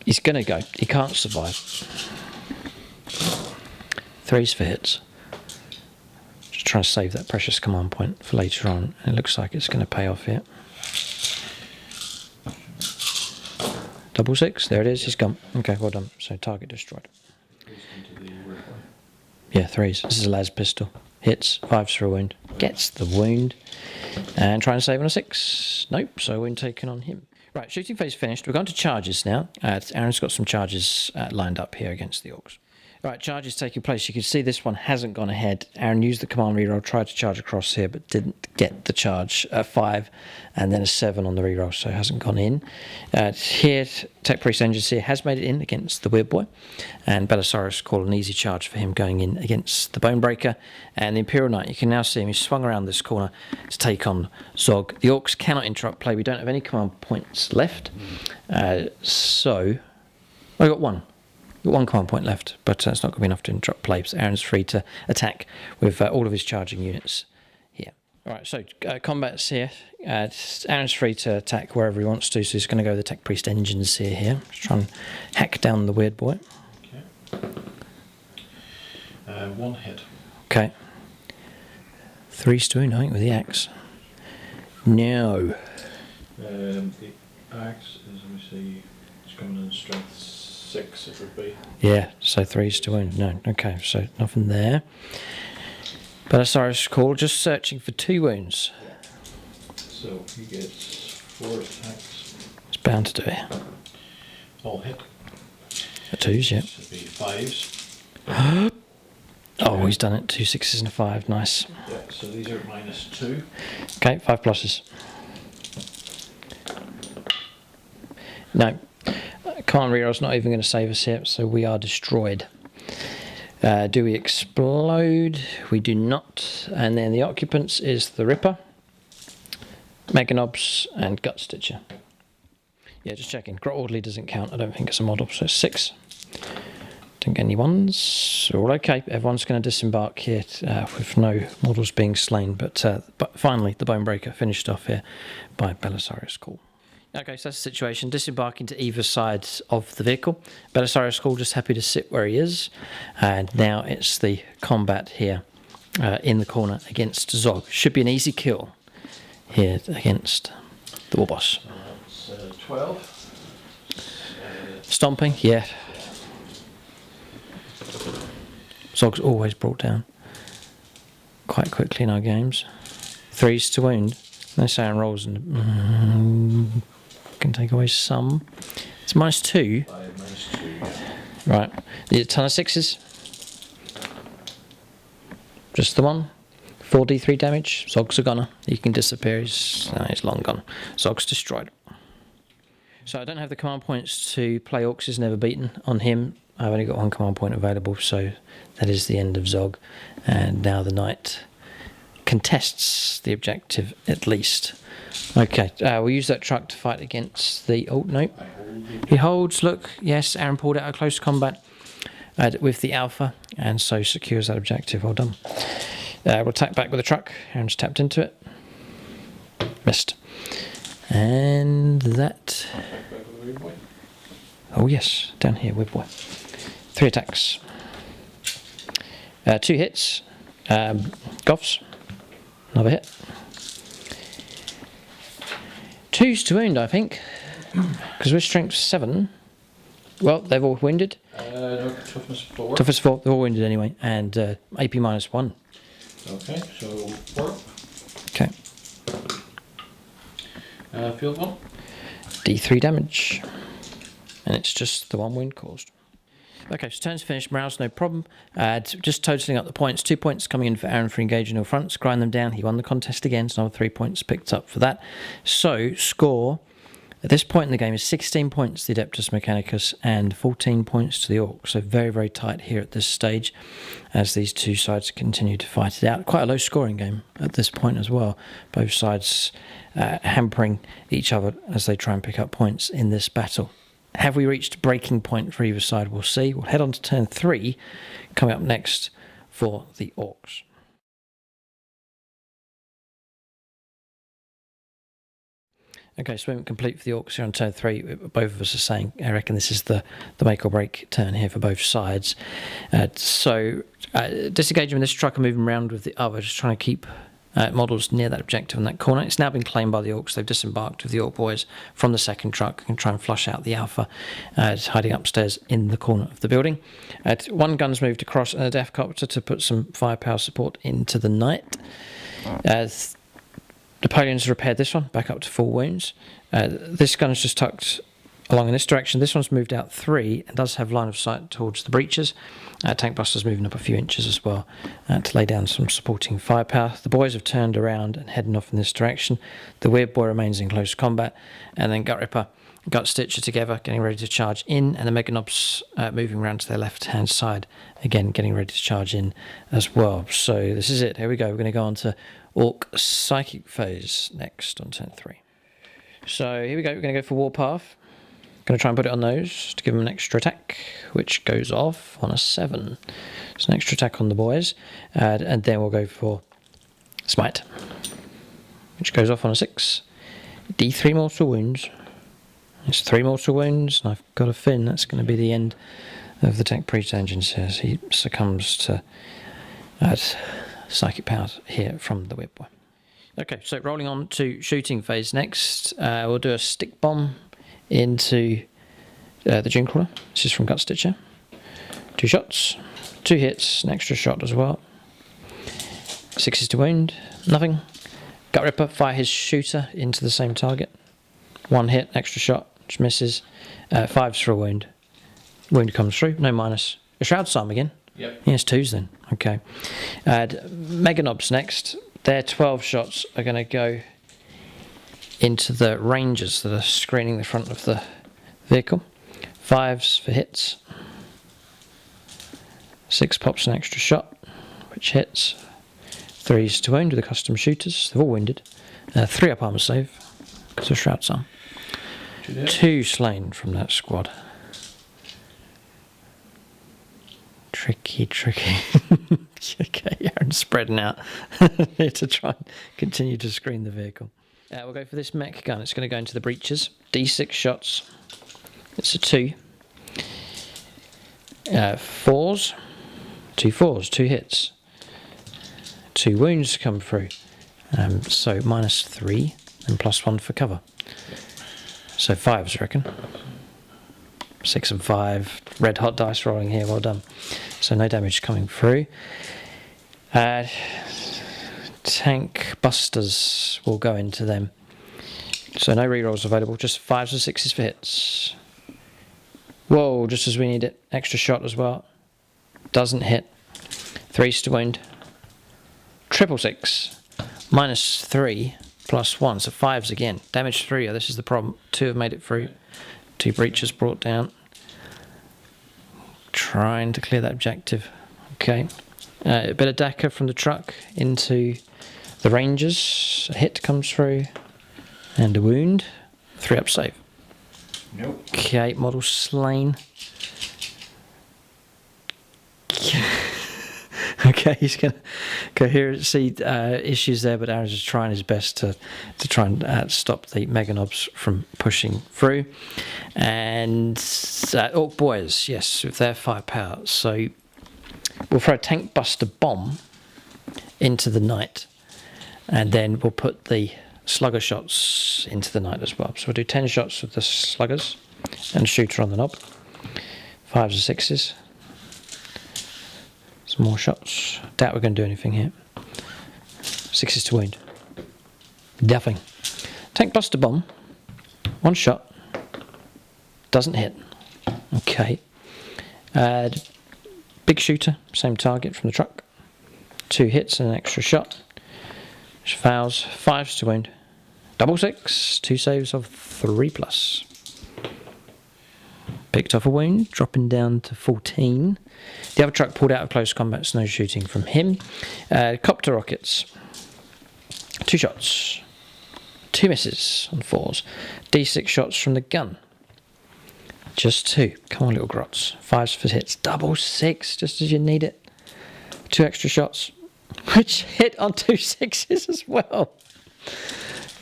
He's going to go, he can't survive. 3s for hits. Just trying to save that precious command point for later on, and it looks like it's going to pay off here. 6, there it is, he's gone. Okay, well done. So target destroyed. Yeah, 3s. This is a las pistol. Hits, 5s for a wound. Gets the wound. And try and save on a 6. Nope, so wound taken on him. Right, shooting phase finished. We're going to charges now. Aaron's got some charges lined up here against the Orcs. Right, charges taking place. You can see this one hasn't gone ahead. Aaron used the command reroll, tried to charge across here, but didn't get the charge. 5 and then a 7 on the reroll, so it hasn't gone in. Here, Tech Priest Engines here has made it in against the Weird Boy, and Belisarius called an easy charge for him going in against the Bonebreaker. And the Imperial Knight, you can now see him, he's swung around this corner to take on Zog. The Orcs cannot interrupt play. We don't have any command points left, so I got one. Got 1 command point left, but it's not going to be enough to interrupt play, so Aaron's free to attack with all of his charging units here. Alright, so combat's here. Aaron's free to attack wherever he wants to, so he's going to go with the Tech Priest Engines here. Just try and hack down the Weird Boy. Okay. 1 hit. Okay. 3s to wound, I think, with the axe. No. The axe is, let me see, it's coming in strength 6 it would be. Yeah, so 3s to wound. No, okay, so nothing there. Belisarius call, just searching for 2 wounds. So he gets 4 attacks. It's bound to do it. All hit. 2s, yeah. Should be 5s. Oh, he's done it. 2 6s and a 5. Nice. Yeah, so these are -2. Okay, 5 pluses. No. Command reroll's not even going to save us here, so we are destroyed. Do we explode? We do not. And then the occupants is the Ripper, Meganobs, and Gut Stitcher. Yeah, just checking. Grot Orderly doesn't count. I don't think it's a model, so it's 6. Don't get any 1s. All okay. Everyone's going to disembark here with no models being slain. But finally, the Bonebreaker finished off here by Belisarius call. Okay, so that's the situation. Disembarking to either side of the vehicle. Belisarius call just happy to sit where he is. And now it's the combat here in the corner against Zog. Should be an easy kill here against the War Boss. That's 12. Stomping, yeah. Zog's always brought down quite quickly in our games. 3s to wound. No Aaron rolls and can take away some. It's -2. -2, yeah. Right. Need a ton of 6s. Just the one. 4d3 damage. Zog's a goner. He can disappear. He's long gone. Zog's destroyed. So I don't have the command points to play Orcs is never beaten on him. I've only got 1 command point available, so that is the end of Zog. And now the Knight contests the objective at least. Okay, we'll use that truck to fight against the... Oh, no. He holds, look. Yes, Aaron pulled out a close combat with the Alpha, and so secures that objective. Well done. We'll attack back with the truck. Aaron's tapped into it. Missed. And that... Oh yes, down here, whip boy. 3 attacks. 2 hits. Goffs. Another hit. 2s to wound, I think. Because we're strength 7. Well, they've all wounded. No, toughness 4. Toughness 4, they're all wounded anyway. And AP -1. Okay, so 4. Okay. Field 1. D3 damage. And it's just the 1 wound caused. Okay, so turn's finished. Morale's no problem. Just totaling up the points. 2 points coming in for Aaron for engaging all fronts. Grind them down. He won the contest again, so another 3 points picked up for that. So, score at this point in the game is 16 points to the Adeptus Mechanicus and 14 points to the Orcs. So very, very tight here at this stage as these two sides continue to fight it out. Quite a low scoring game at this point as well. Both sides hampering each other as they try and pick up points in this battle. Have we reached breaking point for either side? We'll see. We'll head on to turn 3, coming up next for the Orcs. Okay, so movement complete for the Orcs here on turn 3. Both of us are saying, I reckon this is the make or break turn here for both sides. Disengaging with this truck and moving around with the other, just trying to keep models near that objective in that corner. It's now been claimed by the Orcs. They've disembarked with the Orc boys from the second truck and try and flush out the Alpha. It's hiding upstairs in the corner of the building. 1 gun's moved across a Death Copter to put some firepower support into the night. Napoleon's repaired this one, back up to 4 wounds. This gun is just tucked along in this direction. This one's moved out 3 and does have line of sight towards the breaches. Tank Buster's moving up a few inches as well to lay down some supporting firepower. The boys have turned around and heading off in this direction. The Weird Boy remains in close combat, and then Gut Ripper, Gut Stitcher together, getting ready to charge in, and the Meganobs moving around to their left-hand side, again getting ready to charge in as well. So this is it. Here we go. We're going to go on to Orc Psychic phase next on turn 3. So here we go. We're going to go for Warpath. Going to try and put it on those to give them an extra attack, which goes off on a 7. It's an extra attack on the boys. And then we'll go for Smite, which goes off on a 6. D3 mortal wounds. It's 3 mortal wounds, and I've got a fin. That's going to be the end of the Tech Priest engines here. So he succumbs to psychic power here from the Whip Boy. Okay, so rolling on to shooting phase next. We'll do a stick bomb into the Dune Crawler. This is from Gut Stitcher. 2 shots, 2 hits, an extra shot as well. 6s to wound, nothing. Gut Ripper, fire his shooter into the same target. 1 hit, extra shot, which misses. 5s for a wound. Wound comes through, no minus. A Shroud Psalm again? Yep. Yes, 2s then. Okay. Meganobs next. Their 12 shots are going to go into the Rangers that are screening the front of the vehicle. 5s for hits. 6 pops an extra shot, which hits. 3s to wound with the custom shooters. They've all wounded. 3 up armor save because of Shroud Psalm. 2 slain from that squad. Tricky. Okay, Aaron's spreading out here to try and continue to screen the vehicle. We'll go for this mech gun. It's going to go into the breaches. D6 shots. It's a 2. 4s. 2 4s, 2 hits. 2 wounds come through. So -3 and +1 for cover. So 5s, I reckon. 6 and 5. Red hot dice rolling here. Well done. So no damage coming through. Tank Busters will go into them. So no rerolls available. Just 5s and 6s for hits. Whoa, just as we need it. Extra shot as well. Doesn't hit. 3s to wound. 666. -3 +1. So 5s again. Damage 3. This is the problem. 2 have made it through. 2 breaches brought down. Trying to clear that objective. Okay. A bit of Daka from the truck into the Rangers. A hit comes through. And a wound. 3 up save. Nope. Okay, model slain. Okay. Okay, he's going to coherency issues there, but Aaron's just trying his best to try and stop the Meganobs from pushing through. And Orc Boys, yes, with their firepower. So we'll throw a Tank Buster Bomb into the Knight, and then we'll put the Slugger shots into the Knight as well. So we'll do 10 shots with the Sluggers and Shooter on the knob. 5s and 6s. Some more shots. Doubt we're going to do anything here. 6s to wound. Nothing. Tank Buster Bomb. 1 shot. Doesn't hit. Okay. Big Shooter. Same target from the truck. 2 hits and an extra shot. Which fails. 5s to wound. Double 6. 2 saves of 3+. Picked off a wound, dropping down to 14. The other truck pulled out of close combat, so no shooting from him. Copter rockets. 2 shots. 2 misses on 4s. D6 shots from the gun. Just 2. Come on, little grots. 5s for hits. Double 6, just as you need it. 2 extra shots, which hit on 2 6s as well.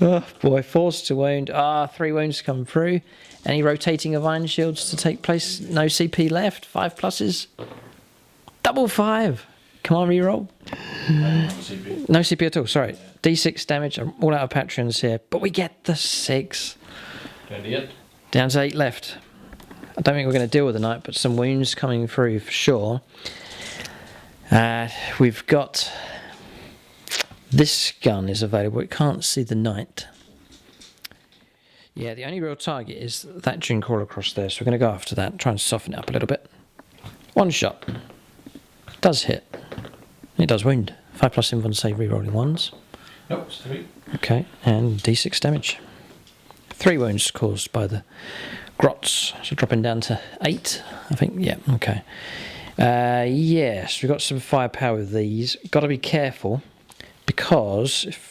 Oh boy, 4s to wound. 3 wounds come through. Any rotating of iron shields to take place? No CP left. 5 pluses. Double 5. Come on, reroll. No CP at all, sorry. D6 damage. I'm all out of patrons here, but we get the 6. Down to 8 left. I don't think we're going to deal with the Knight, but some wounds coming through for sure. We've got this gun is available. It can't see the Knight. Yeah, the only real target is that Dune Crawler across there, so we're going to go after that, try and soften it up a little bit. 1 shot. Does hit. It does wound. 5+ invuln save, rerolling 1s. Nope, it's 3. Okay, and D6 damage. 3 wounds caused by the grots, so dropping down to 8, I think. Yeah, okay. Yes, we've got some firepower with these. Got to be careful, because if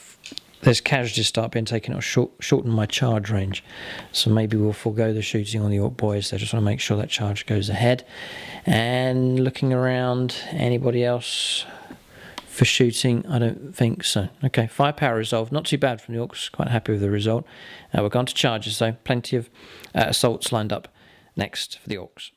there's casualties start being taken, it'll shorten my charge range. So maybe we'll forego the shooting on the Orc Boys. They just want to make sure that charge goes ahead. And looking around, anybody else for shooting? I don't think so. Okay, firepower resolved. Not too bad from the Orcs. Quite happy with the result. We're going to charges though. Plenty of assaults lined up next for the Orcs.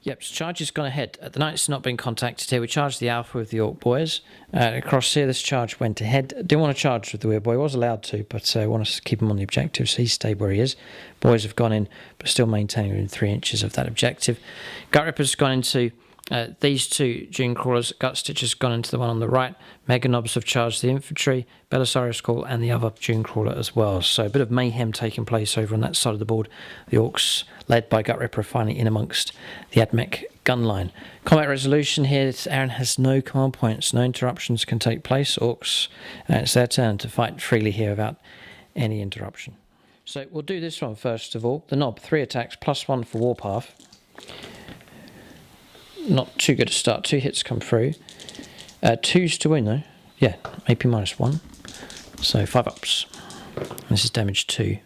Yep, so charge has gone ahead. The Knight's not been contacted here. We charged the Alpha with the Orc Boys. Across here, this charge went ahead. Didn't want to charge with the Weird Boy. I was allowed to, but I want to keep him on the objective, so he stayed where he is. Boys have gone in, but still maintaining within 3 inches of that objective. Gut Ripper's gone into these 2 Dune Crawlers. Gut Stitch has gone into the one on the right. Meganobs have charged the infantry. Belisarius Call and the other Dune Crawler as well. So a bit of mayhem taking place over on that side of the board. The Orcs, led by Gut Ripper, are finally in amongst the Admech gun line. Combat resolution here. Aaron has no command points. No interruptions can take place. Orcs, it's their turn to fight freely here without any interruption. So we'll do this one first of all. The knob, 3 attacks, +1 for Warpath. Not too good a start. 2 hits come through. 2s to win though. Yeah, AP -1. So 5 ups. This is damage 2.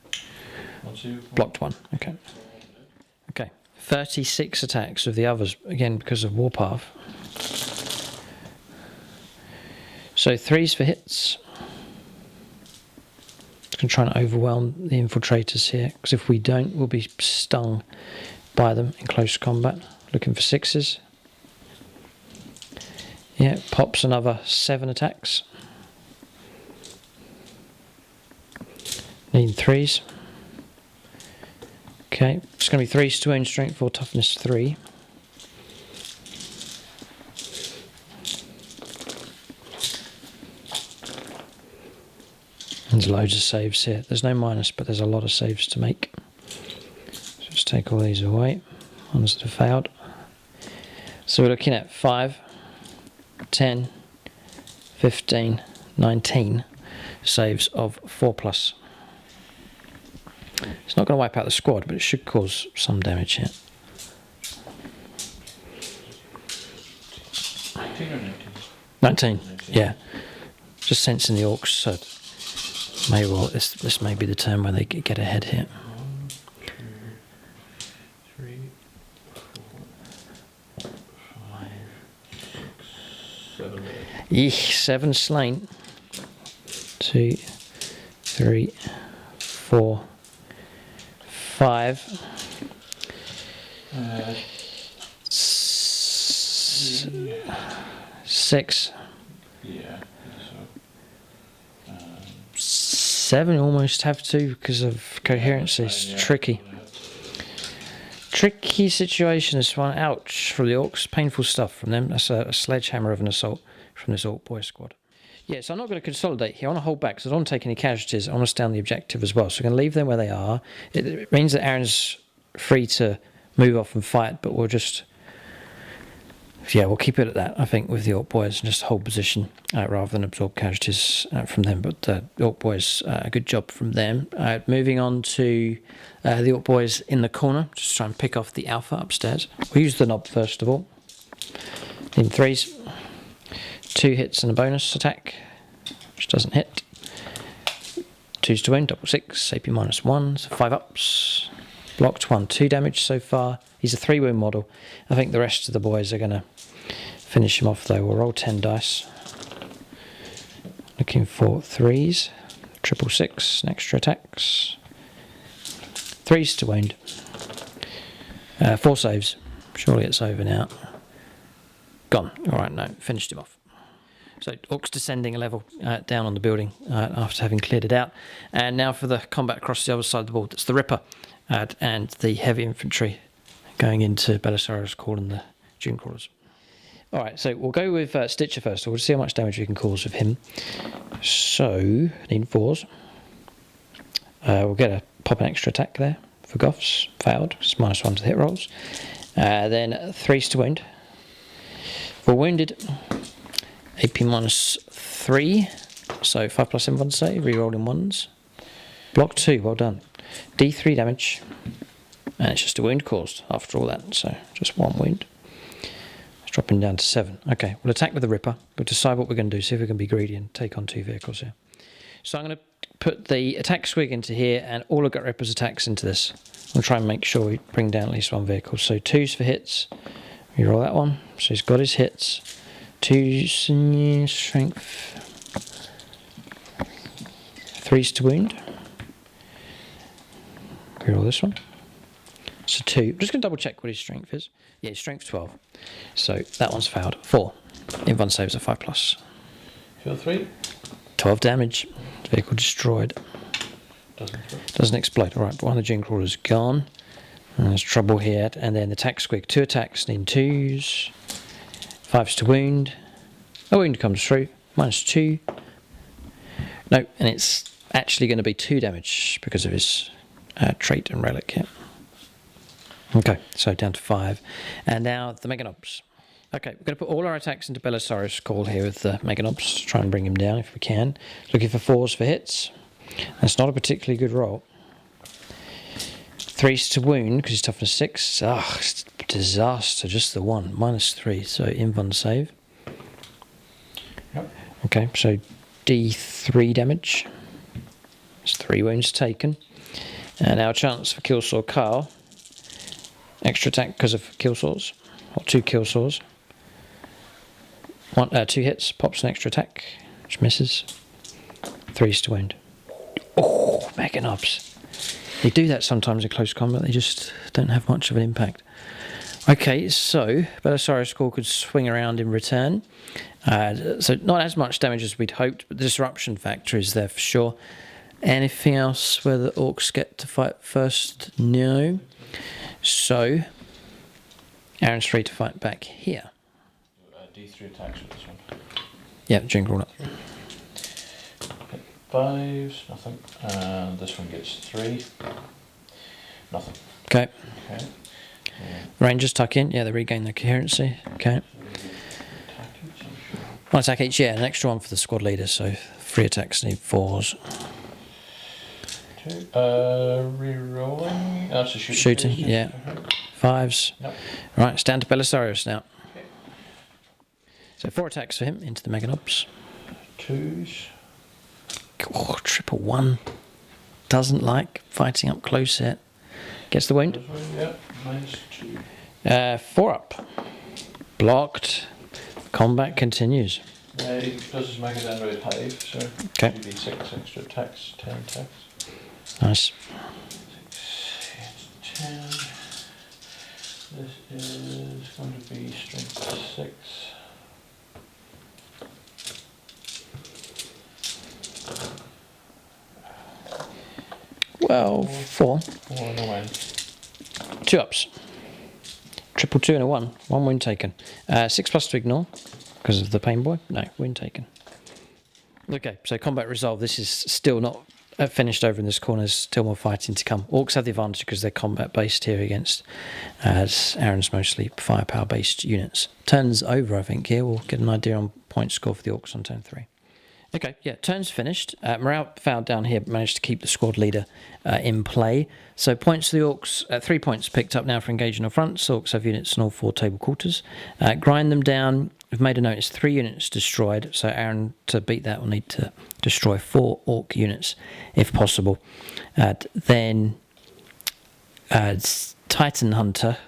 Blocked 1. Okay. Okay. 36 attacks of the others, again because of Warpath. So 3s for hits. Just going to try and overwhelm the infiltrators here, because if we don't, we'll be stung by them in close combat. Looking for 6s. Yeah, pops another 7 attacks. Need 3s. Okay, it's going to be 3s to wound, strength 4, toughness 3. There's loads of saves here. There's no minus, but there's a lot of saves to make. So let's take all these away. Ones that have failed. So we're looking at 5, 10, 15, 19 saves of 4+. It's not going to wipe out the squad, but it should cause some damage here. 19 or 19? 19, yeah. Just sensing the Orcs, so maybe this may be the turn where they get ahead here. 1, 2, 3, 4, 5, 6, 7, 8. Eesh, 7 slain. 2, 3, 4, 5. 6. Yeah. So. 7 almost have to because of coherency. It's Yeah. tricky. Tricky situation, this one. Ouch for the Orcs. Painful stuff from them. That's a sledgehammer of an assault from this Orc boy squad. Yeah, so I'm not going to consolidate here. I want to hold back because I don't want to take any casualties. I want to stay on the objective as well. So we're going to leave them where they are. It means that Aaron's free to move off and fight, but we'll just... Yeah, we'll keep it at that, I think, with the Orc boys and just hold position rather than absorb casualties from them. But the Orc boys, a good job from them. Moving on to the Orc boys in the corner. Just try and pick off the alpha upstairs. We'll use the knob first of all. In 3s. 2 hits and a bonus attack, which doesn't hit. 2s to wound, double 6, AP -1, so 5 ups. Blocked 1, 2 damage so far. He's a 3 wound model. I think the rest of the boys are going to finish him off though. We'll roll 10 dice. Looking for 3s, triple 6, and extra attacks. 3s to wound. 4 saves. Surely it's over now. Gone. Alright, no, finished him off. So Orcs descending a level down on the building after having cleared it out. And now for the combat across the other side of the board. It's the Ripper and the heavy infantry going into Belisarius Call and the Dune Crawlers. Alright, so we'll go with Stitcher first. We'll see how much damage we can cause with him. So, need 4s. We'll get a pop an extra attack there for Goths. Failed. It's -1 to the hit rolls. Then 3s to wound. For wounded, AP -3, so 5 plus invuln save, rerolling 1s. Block 2, well done. D3 damage, and it's just a wound caused after all that, so just 1 wound. It's dropping down to 7. Okay, we'll attack with the Ripper. We'll decide what we're going to do, see if we can be greedy and take on 2 vehicles here. So I'm going to put the attack swig into here and all of Gut Ripper's attacks into this. We'll try and make sure we bring down at least 1 vehicle. So 2s for hits. Reroll that one. So he's got his hits. 2 strength. 3s to wound. Reroll this one. So 2. I'm just going to double check what his strength is. Yeah, his strength 12. So that one's failed. 4. Invuln saves are 5 plus. Feel 3. 12 damage. Vehicle destroyed. Doesn't explode. Alright, but one of the Dune Crawlers gone. And there's trouble here. And then the attack squig. 2 attacks, need 2s. 5s to wound. A wound comes through. -2. No, and it's actually going to be 2 damage because of his trait and relic here. Okay, so down to 5. And now the Meganobs. Okay, we're going to put all our attacks into Belisarius Call here with the Meganobs to try and bring him down if we can. Looking for 4s for hits. That's not a particularly good roll. 3s to wound because he's toughness 6. Ah, it's a disaster, just the 1. -3, so invuln save. Yep. Okay, so D3 damage. It's 3 wounds taken. And now a chance for Killsaw Carl. Extra attack because of kill saws. Or 2 kill saws. 2 hits, pops an extra attack, which misses. 3s to wound. Oh, Meganobs. They do that sometimes in close combat, they just don't have much of an impact. Okay, so Belisarius Call could swing around in return. So not as much damage as we'd hoped, but the disruption factor is there for sure. Anything else where the Orcs get to fight first? No. So, Aaron's free to fight back here. D3 attacks with this one. Yeah, Dune Crawler. 5s, nothing. And this one gets 3. Nothing. Okay. Okay. Rangers tuck in. Yeah, they regain their coherency. Okay. One attack each, yeah, an extra one for the squad leader, so 3 attacks need 4s. 2. Rerolling. That's a Shooting, yeah. 5s. Nope. Right, it's down to Belisarius now. Okay. So 4 attacks for him into the Meganobs. 2s. Oh, triple 1. Doesn't like fighting up close yet. Gets the wound. Yep, -2. 4 up. Blocked. Combat continues. He does his Mega Dendroid Hive, so Okay. maybe 6 extra attacks, 10 attacks. Nice. 6, 10. This is going to be strength 6. Well, 4. 4 and a win. 2 ups. Triple 2 and a 1. 1 wound taken. 6 plus to ignore because of the pain boy. No, wound taken. Okay, so combat resolve. This is still not finished over in this corner. There's still more fighting to come. Orcs have the advantage because they're combat based here against Aaron's mostly firepower based units. Turns over, I think, here. We'll get an idea on point score for the Orcs on turn 3. Okay, yeah, turn's finished. Morale found down here, but managed to keep the squad leader in play. So points to the Orcs, 3 points picked up now for engaging on front. So Orcs have units in all 4 table quarters. Grind them down. We've made a note, it's 3 units destroyed. So Aaron, to beat that, will need to destroy 4 Orc units, if possible. Then Titan Hunter.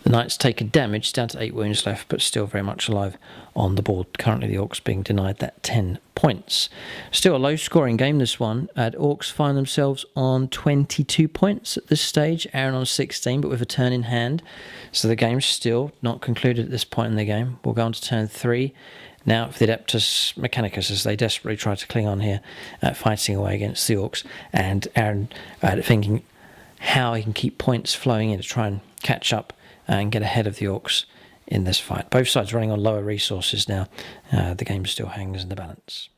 The Knight's taken damage, down to 8 wounds left, but still very much alive on the board. Currently the Orcs being denied that 10 points. Still a low scoring game, this one. Orcs find themselves on 22 points at this stage. Aaron on 16, but with a turn in hand. So the game's still not concluded at this point in the game. We'll go on to turn 3. Now for the Adeptus Mechanicus, as they desperately try to cling on here, fighting away against the Orcs. And Aaron thinking how he can keep points flowing in to try and catch up and get ahead of the Orcs in this fight. Both sides running on lower resources now. The game still hangs in the balance.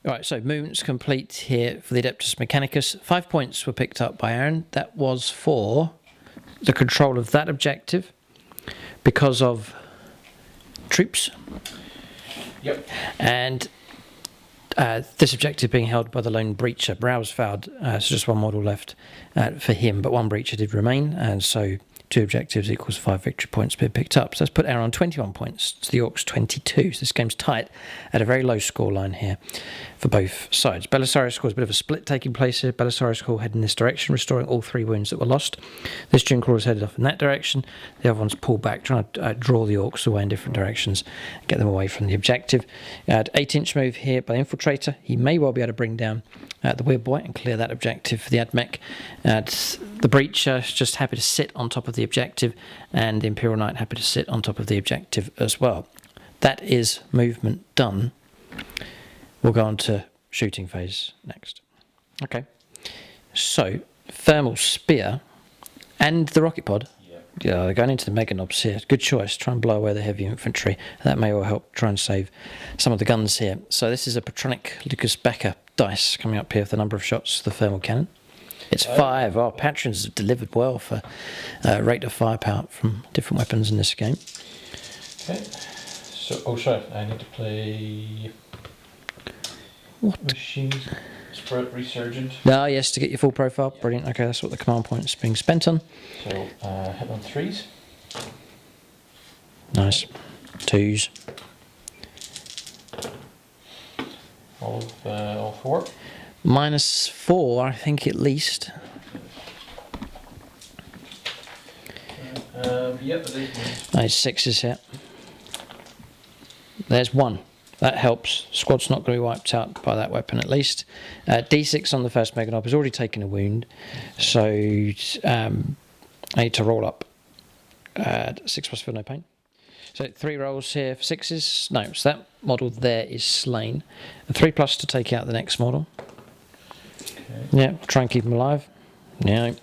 Alright, so movements complete here for the Adeptus Mechanicus. 5 points were picked up by Aaron. That was for the control of that objective because of troops. Yep. And this objective being held by the lone breacher. Browse fouled, so just 1 model left for him, but 1 breacher did remain, and so 2 objectives equals 5 victory points being picked up. So let's put Aaron on 21 points to the Orcs 22. So this game's tight at a very low scoreline here for both sides. Belisarius scores a bit of a split taking place here. Belisarius will head in this direction, restoring all 3 wounds that were lost. This Dunecrawler is headed off in that direction. The other one's pulled back, trying to draw the Orcs away in different directions, get them away from the objective. 8-inch move here by the Infiltrator. He may well be able to bring down the Weird Boy and clear that objective for the Admech. The Breacher is just happy to sit on top of the objective, and the Imperial Knight happy to sit on top of the objective as well. That is movement done. We'll go on to shooting phase next. Okay, so Thermal Spear and the Rocket Pod. Yeah, they're going into the Mega Knobs here. Good choice. Try and blow away the heavy infantry. That may well help try and save some of the guns here. So this is a Patronic Lucas Becker dice coming up here with the number of shots to the thermal cannon. It's 5. Our patrons have delivered well for rate of firepower from different weapons in this game. Okay. So, oh sorry, I need to play... What? Machine Spirit Resurgent. Ah, yes, to get your full profile. Brilliant. Okay, that's what the command point is being spent on. So, hit on 3s. Nice. 2s. All 4. -4, I think, at least. Yep, it is. Nice 6s here. There's 1. That helps. Squad's not going to be wiped out by that weapon at least. D6 on the first Mega Knob has already taken a wound, so I need to roll up 6+ for no pain. So 3 rolls here for 6s. No, so that model there is slain. And 3+ to take out the next model. Okay. Yeah, try and keep him alive. No,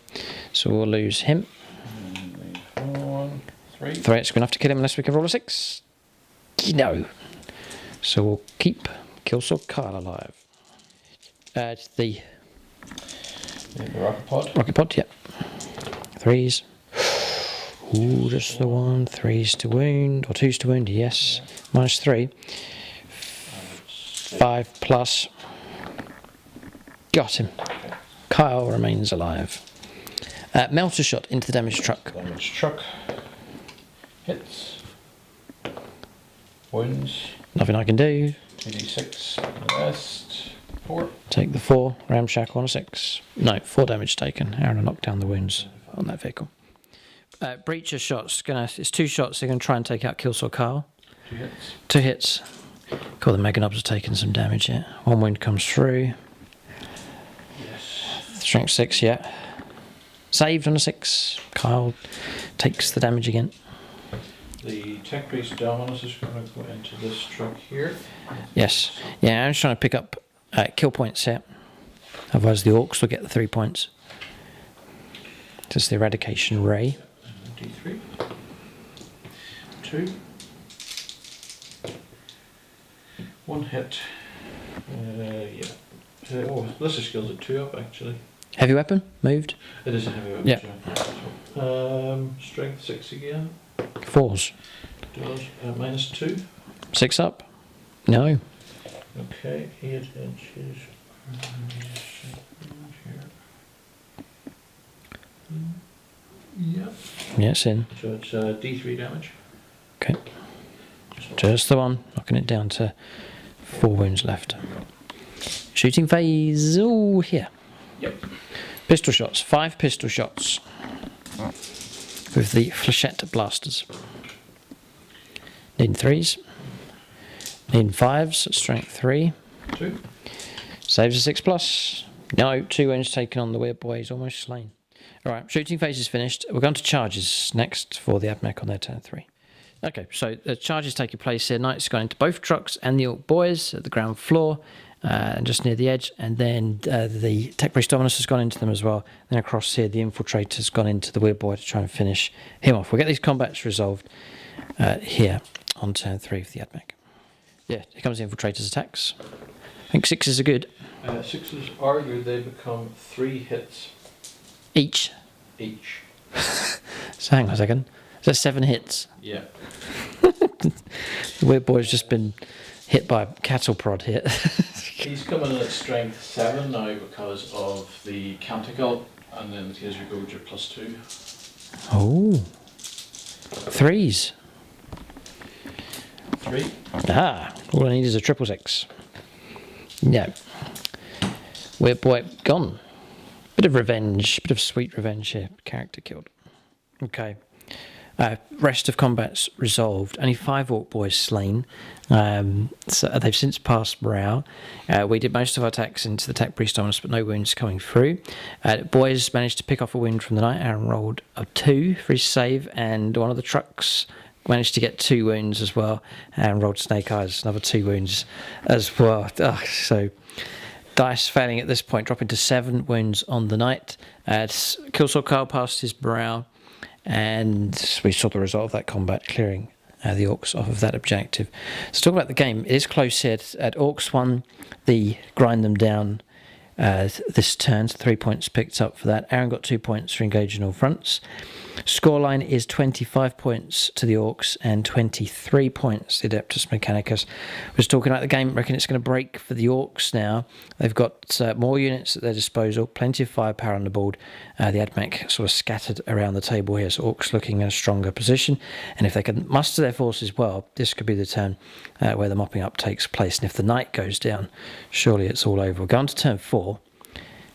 so we'll lose him. 1, 3. 3, it's going to have to kill him unless we can roll a 6. No. So we'll keep Killsword Kyle alive. The Rocket Pod. Rocket Pod, yep. 3s. Ooh, just the 1. 3s to wound, or 2s to wound, yes. Yeah. -3. 5+. Got him. Okay. Kyle remains alive. Melter shot into the damaged truck. Damaged truck. Hits. Wounds. Nothing I can do. 2d6. Rest. 4. Take the 4. Ramshackle on a 6. No, 4 damage taken. Aaron knocked down the wounds on that vehicle. Breacher shots. It's 2 shots. They're going to try and take out Killsaw Carl. 2 hits. 2 hits. Cool, the Mega Knobs have taken some damage here. 1 wound comes through. Yes. Strength 6, yeah. Saved on a 6. Kyle takes the damage again. The Tech Priest Dominus is going to go into this truck here. Yes. Yeah, I'm just trying to pick up kill points here. Otherwise the Orcs will get the 3 points. Just the Eradication Ray. D3. 2. 1 hit. Yeah. Oh, Blister Skills at 2 up actually. Heavy weapon, moved. It is a heavy weapon. Yeah. Strength 6 again. 4s. Does -2. 6 up. No. Okay, 8 inches. Yep. Yes, in. So it's D3 damage. Okay. Just the one. Knocking it down to 4 wounds left. Shooting phase. Oh, here. Yep. Pistol shots. 5 pistol shots. With the flechette blasters. Needing 3s. Needing 5s. Strength 3. 2. Saves a 6+. No, 2 wounds taken on the weird boy. He's almost slain. Alright, shooting phase is finished. We're going to charges next for the Admech on their turn 3. Okay, so the charges taking place here. Knight's gone into both trucks and the Orc boys at the ground floor. And just near the edge, and then the Tech Priest Dominus has gone into them as well. Then across here, the Infiltrator's gone into the Weird Boy to try and finish him off. We'll get these combats resolved here on turn 3 for the Admech. Yeah, here comes the Infiltrator's attacks. I think 6s are good. 6s are good. They become 3 hits Each. each. So hang on a second. Is that 7 hits? Yeah. The Weird Boy's just been hit by a cattle prod here. He's coming in at strength 7 now because of the Canticle, and then his Regoja +2. Oh. 3s. 3. Ah, all I need is a 666. No. Weird Boy gone. Bit of revenge, bit of sweet revenge here. Character killed. Okay. Rest of combat's resolved. Only 5 Orc boys slain. So they've since passed morale. We did most of our attacks into the Tech Priest Dominus, but no wounds coming through. Boys managed to pick off a wound from the Knight. Aaron rolled a 2 for his save, and one of the trucks managed to get 2 wounds as well. Aaron rolled Snake Eyes, another 2 wounds as well. So dice failing at this point, dropping to 7 wounds on the Knight. Killsaw Carl passed his morale. And we saw the result of that combat, clearing the Orcs off of that objective. So talk about the game. It is close here. At Orcs 1, the grind them down this turn. So 3 points picked up for that. Aaron got 2 points for engaging all fronts. Scoreline is 25 points to the Orcs and 23 points to the Adeptus Mechanicus. We're just talking about the game. I reckon it's going to break for the Orcs now. They've got more units at their disposal, plenty of firepower on the board. The Admech sort of scattered around the table here, so Orcs looking in a stronger position. And if they can muster their forces well, this could be the turn where the mopping up takes place. And if the Knight goes down, surely it's all over. We're going to turn 4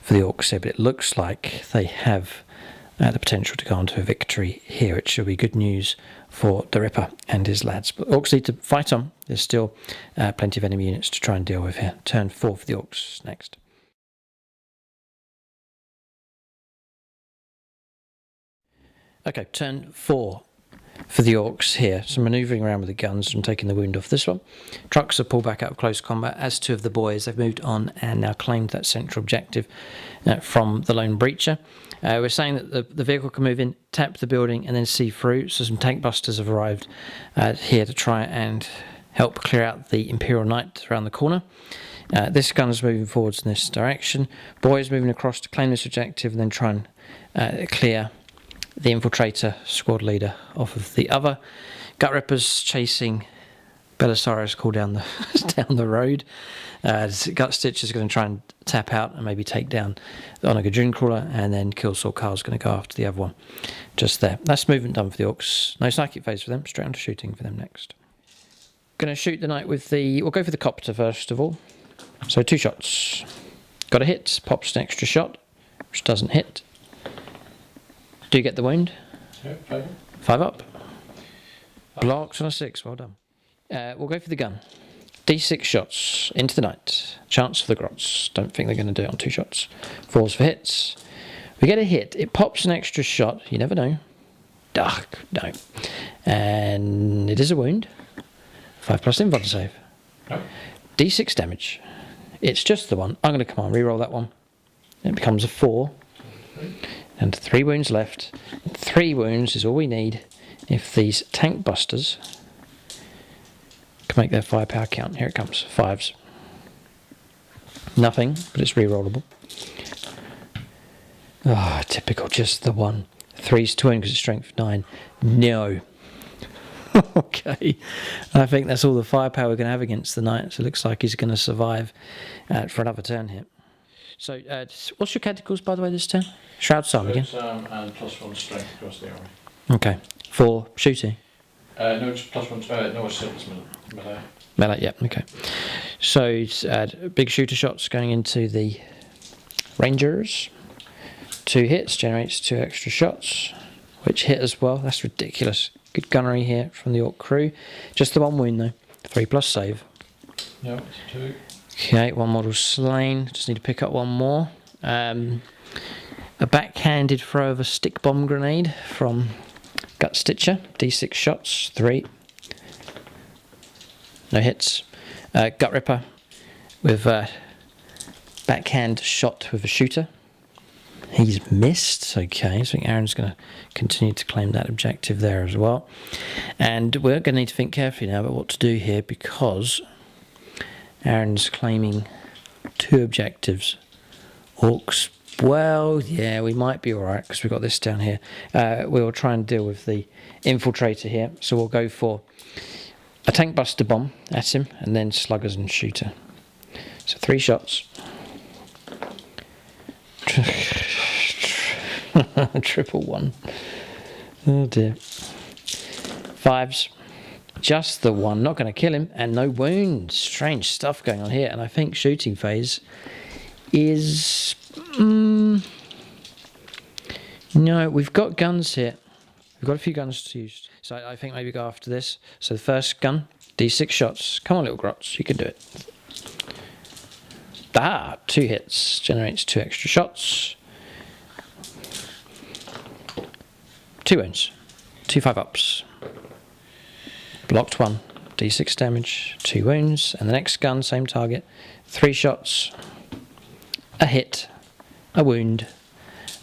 for the Orcs here, but it looks like they have the potential to go on to a victory here. It should be good news for the Ripper and his lads. But Orcs need to fight on. There's still plenty of enemy units to try and deal with here. Turn 4 for the Orcs next. Okay, turn 4 for the Orcs here. Some manoeuvring around with the guns and taking the wound off this one. Trucks have pulled back out of close combat, as 2 of the boys. They've moved on and now claimed that central objective from the lone breacher. We're saying that the vehicle can move in, tap the building and then see through. So some tank busters have arrived here to try and help clear out the Imperial Knight around the corner. This gun's moving forwards in this direction. Boys moving across to claim this objective and then try and clear the Infiltrator squad leader off of the other. Gut Rippers chasing Belisarius call down the road. Gut Stitch is going to try and tap out and maybe take down the Onaga Dreamcrawler, and then Killsaw Carl's going to go after the other one. Just there. That's movement done for the Orcs. No psychic phase for them. Straight on to shooting for them next. Going to shoot the Knight with the... We'll go for the Copter first of all. So 2 shots. Got a hit. Pops an extra shot, which doesn't hit. Do you get the wound? Yeah, 5 up. 5 up. Blocked on a 6. Well done. We'll go for the gun. D6 shots into the night. Chance for the grots. Don't think they're going to do it on 2 shots. 4s for hits. We get a hit. It pops an extra shot. You never know. Ugh, no. And it is a wound. 5+ invuln save. No. D6 damage. It's just the one. I'm going to come on, reroll that one. It becomes a 4. And 3 wounds left. 3 wounds is all we need if these tank busters can make their firepower count. Here it comes. 5s. Nothing, but it's rerollable. Ah, oh, typical, just the one. 3's to win because it's strength 9. No. Okay. I think that's all the firepower we're going to have against the knight. So it looks like he's going to survive for another turn here. So, what's your categories, by the way, this turn? Shroud Psalm again? And +1 strength across the army. Okay. For shooting? No, it's +1. No, it's melee. Melee, yeah, okay. So, it's big shooter shots going into the Rangers. 2 hits, generates 2 extra shots, which hit as well. That's ridiculous. Good gunnery here from the Orc crew. Just the 1 wound, though. 3+ save. No, it's 2. Okay, 1 model slain. Just need to pick up 1 more. A backhanded throw of a stick bomb grenade from Gut Stitcher. D6 shots, 3. No hits. Gut Ripper with backhand shot with a shooter. He's missed. Okay, so I think Aaron's going to continue to claim that objective there as well. And we're going to need to think carefully now about what to do here because Aaron's claiming 2 objectives. Orcs, well, yeah, we might be alright because we've got this down here. We'll try and deal with the infiltrator here. So we'll go for a tank buster bomb at him and then sluggers and shooter. So 3 shots. Triple 1. Oh dear. 5s. Just the 1. Not going to kill him. And no wounds. Strange stuff going on here. And I think shooting phase is... no, we've got guns here. We've got a few guns to use. So I think maybe go after this. So the first gun, D6 shots. Come on, little grots. You can do it. Ah, 2 hits. Generates 2 extra shots. 2 wounds. 2 5-ups. Blocked 1. D6 damage. 2 wounds. And the next gun, same target. 3 shots. A hit. A wound.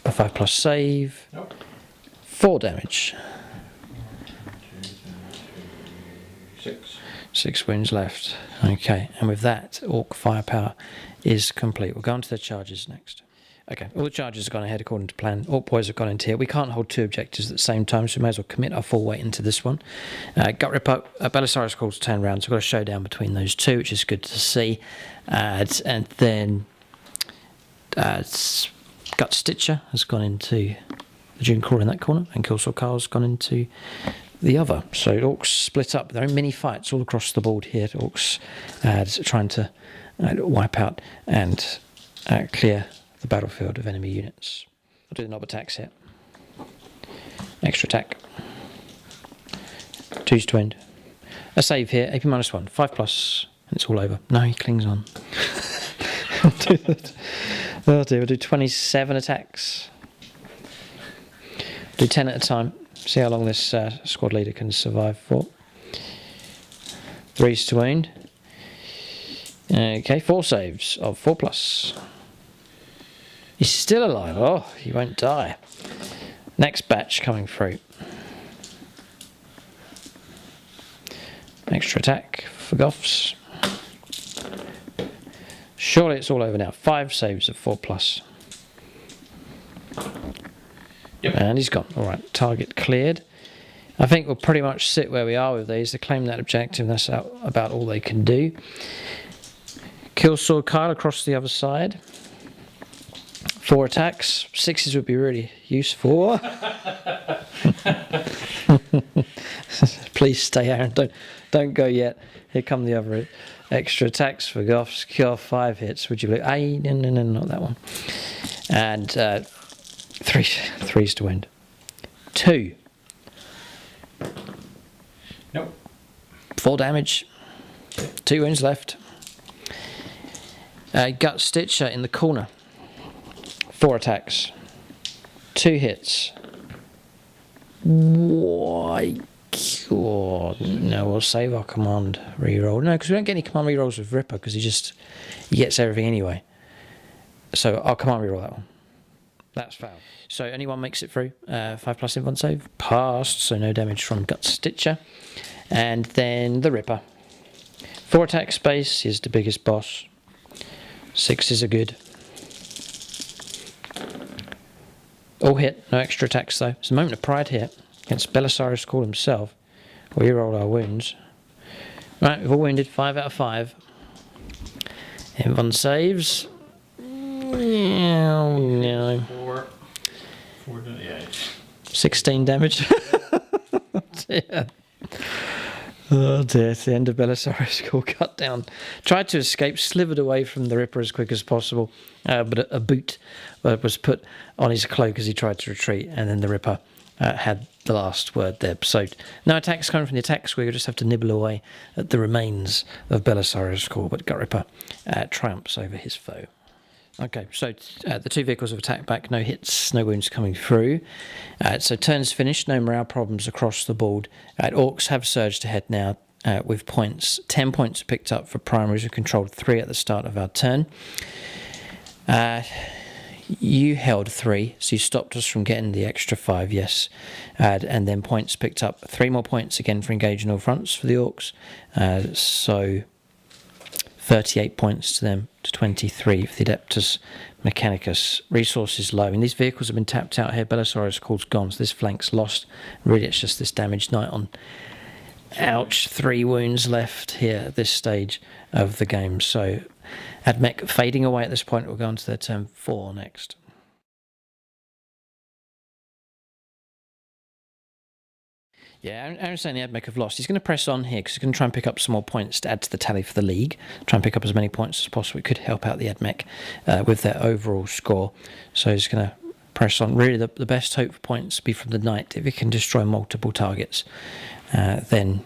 A 5+ save. Nope. 4 damage. 6. 6 wounds left. Okay, and with that, Orc firepower is complete. We'll go on to the charges next. Okay, all the charges have gone ahead according to plan. Orc boys have gone into here. We can't hold 2 objectives at the same time, so we may as well commit our full weight into this one. Gut Ripper, Belisarius calls to turn around, so we've got a showdown between those 2, which is good to see. And then Gut Stitcher has gone into the Dune Crawler in that corner, and Killsword Carl's gone into the other. So Orcs split up. There are mini fights all across the board here. Orcs trying to wipe out and clear the battlefield of enemy units. I'll do the knob attacks here. Extra attack. 2's to end. A save here, AP -1, 5+, and it's all over. No, he clings on. Oh dear, we'll do 27 attacks. Do 10 at a time. See how long this squad leader can survive for. 3's to wound. Okay, 4 saves of 4+. He's still alive. Oh, he won't die. Next batch coming through. Extra attack for Goffs. Surely it's all over now. 5 saves of 4+. Yep. And he's gone. All right, target cleared. I think we'll pretty much sit where we are with these. They claim that objective. That's about all they can do. Killsword Kyle across the other side. 4 attacks. 6s would be really useful. Please stay, Aaron. Don't go yet. Here come the other extra attacks for Goffs. Cure 5 hits. Would you believe? No, not that one. And 3's to win. 2 4 damage. 2 wounds left. Gut Stitcher in the corner. 4 attacks. 2 hits. Why? God, no, we'll save our command reroll. No, because we don't get any command rerolls with Ripper because he gets everything anyway. So I'll command reroll that one. That's foul. So only one makes it through. 5+ in one save. Passed, so no damage from Gut Stitcher. And then the Ripper. 4 attack space is the biggest boss. 6s are good. All hit, no extra attacks though. It's a moment of pride here against Belisarius Call himself. We roll our wounds. Right, we've all wounded, 5 out of 5. Everyone saves. No. 4 yeah. 16 damage. Dear. Oh dear, it's the end of Belisarius Call. Cut down. Tried to escape, slithered away from the Ripper as quick as possible, but a boot was put on his cloak as he tried to retreat, and then the Ripper had the last word there. So no attacks coming from the attack square, you'll just have to nibble away at the remains of Belisarius Call, but Gut Ripper triumphs over his foe. Okay, so the 2 vehicles have attacked back, no hits, no wounds coming through. So turns finished, no morale problems across the board. Orcs have surged ahead now with points. 10 points picked up for primaries. We controlled 3 at the start of our turn. You held 3, so you stopped us from getting the extra 5, yes. And then points picked up. 3 more points again for engaging all fronts for the Orcs. So 38 points to them, to 23 for the Adeptus Mechanicus. Resources low. And these vehicles have been tapped out here. Belisarius Call's gone, so this flank's lost. Really, it's just this damaged knight on. Ouch, 3 wounds left here at this stage of the game. So Admech fading away at this point. We'll go on to their turn 4 next. Yeah, Aaron's saying the Admech have lost. He's going to press on here because he's going to try and pick up some more points to add to the tally for the league. Try and pick up as many points as possible. It could help out the Admech with their overall score. So he's going to press on. Really, the best hope for points would be from the knight. If he can destroy multiple targets, then...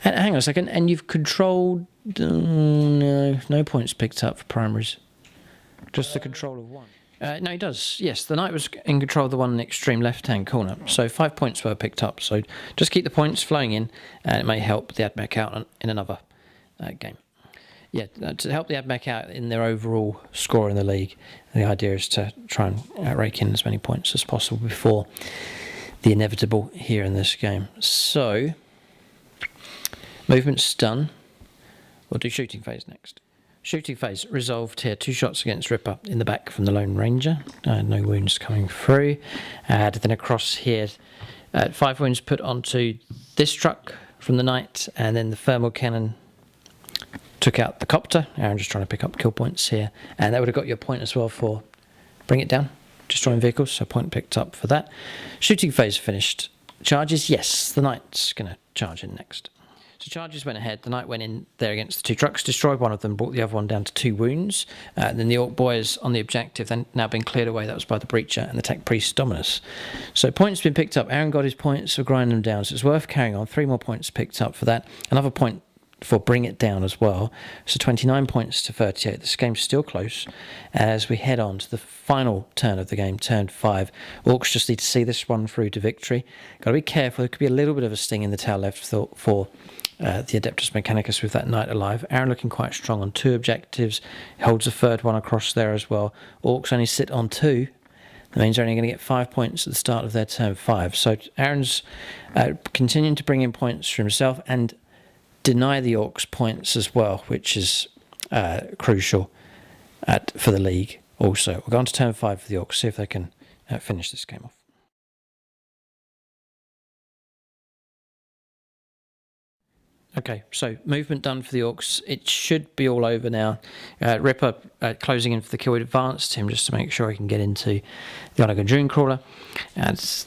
And hang on a second, and you've controlled... no points picked up for primaries. Just the control of 1. No, he does. Yes, the knight was in control of the one in the extreme left-hand corner. So 5 points were picked up. So just keep the points flowing in, and it may help the Admech out in another game. Yeah, to help the Admech out in their overall score in the league, the idea is to try and rake in as many points as possible before the inevitable here in this game. So, movement's done. We'll do shooting phase next. Shooting phase resolved here. 2 shots against Ripper in the back from the Lone Ranger. No wounds coming through. Then across here, 5 wounds put onto this truck from the knight, and then the thermal cannon took out the copter. I'm just trying to pick up kill points here, and that would have got your point as well for bring it down, destroying vehicles. So point picked up for that. Shooting phase finished. Charges, yes, the knight's going to charge in next. So charges went ahead. The knight went in there against the 2 trucks, destroyed one of them, brought the other one down to 2 wounds. Then the Orc boys on the objective, then now been cleared away. That was by the Breacher and the Tech Priest Dominus. So points been picked up. Aaron got his points for grinding them down, so it's worth carrying on. 3 more points picked up for that. Another point for bring it down as well. So 29 points to 38. This game's still close. As we head on to the final turn of the game, turn 5. Orcs just need to see this one through to victory. Got to be careful. There could be a little bit of a sting in the tail left for the Adeptus Mechanicus with that knight alive. Aaron looking quite strong on 2 objectives. Holds a 3rd one across there as well. Orcs only sit on 2. That means they're only going to get 5 points at the start of their turn 5. So Aaron's continuing to bring in points for himself and deny the Orcs points as well, which is crucial for the league also. We'll go on to turn 5 for the Orcs, see if they can finish this game off. Okay, so movement done for the Orcs. It should be all over now. Ripper closing in for the kill. We advanced him just to make sure he can get into the Onaga Dunecrawler. And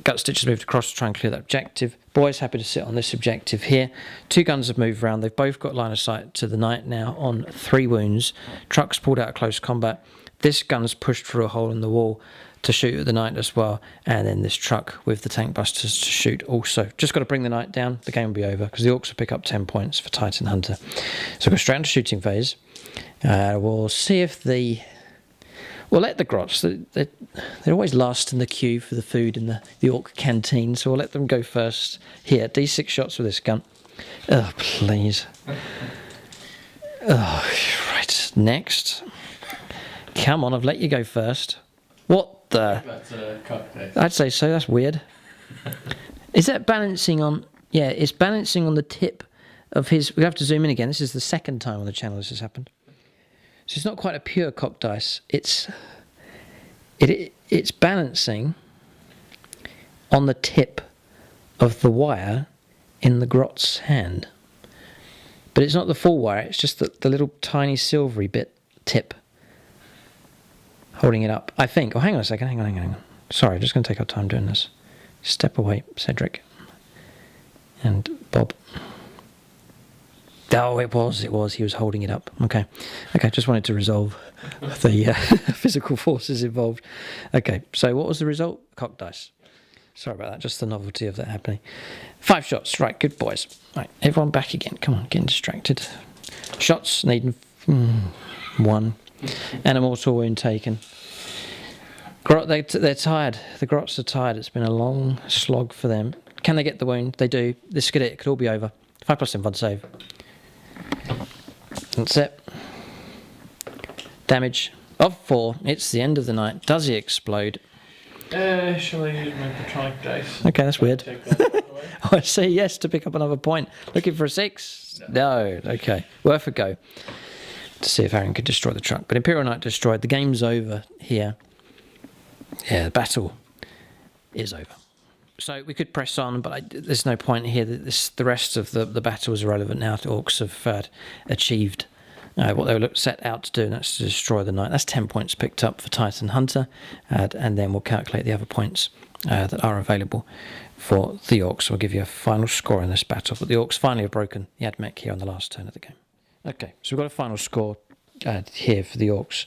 Gut Stitch has moved across to try and clear that objective. Boys happy to sit on this objective here. 2 guns have moved around. They've both got line of sight to the knight now on 3 wounds. Trucks pulled out of close combat. This gun's pushed through a hole in the wall to shoot at the knight as well, and then this truck with the tank busters to shoot also. Just got to bring the knight down, the game will be over, because the Orcs will pick up 10 points for Titan Hunter. So we'll go straight into shooting phase. We'll see if we'll let the Grots, they're always last in the queue for the food in the Orc canteen, so we'll let them go first. Here, D6 shots with this gun. Oh, please. Oh, right, next. Come on, I've let you go first. What the? That's a cocktail. I'd say so, that's weird. Is that balancing on... Yeah, it's balancing on the tip of his... We have to zoom in again. This is the second time on the channel this has happened. So it's not quite a pure cock dice. It's balancing on the tip of the wire in the Grot's hand. But it's not the full wire, it's just the little tiny silvery bit tip. Holding it up, I think. Oh, hang on a second, hang on. Sorry, just going to take our time doing this. Step away, Cedric. And Bob. Oh, it was. He was holding it up. Okay, just wanted to resolve the physical forces involved. Okay, so what was the result? Cock dice. Sorry about that, just the novelty of that happening. 5 shots, right, good boys. Right, everyone back again. Come on, getting distracted. Shots, needing 1. And a mortal wound taken. They're tired. The Grots are tired. It's been a long slog for them. Can they get the wound? They do. This could it. It could all be over. 5+ infod save. That's it. Damage of 4. It's the end of the night. Does he explode? Shall I use my Patronic dice? Okay, that's weird. Take that out of the way? I say yes to pick up another point. Looking for a 6? No. Okay. Worth a go. To see if Aaron could destroy the truck. But Imperial Knight destroyed. The game's over here. Yeah, the battle is over. So we could press on, but there's no point here. The rest of the battle is irrelevant now. The Orcs have achieved what they were set out to do, and that's to destroy the knight. That's 10 points picked up for Titan Hunter, and then we'll calculate the other points that are available for the Orcs. We'll give you a final score in this battle, but the Orcs finally have broken the Admech here on the last turn of the game. Okay, so we've got a final score here for the Orcs.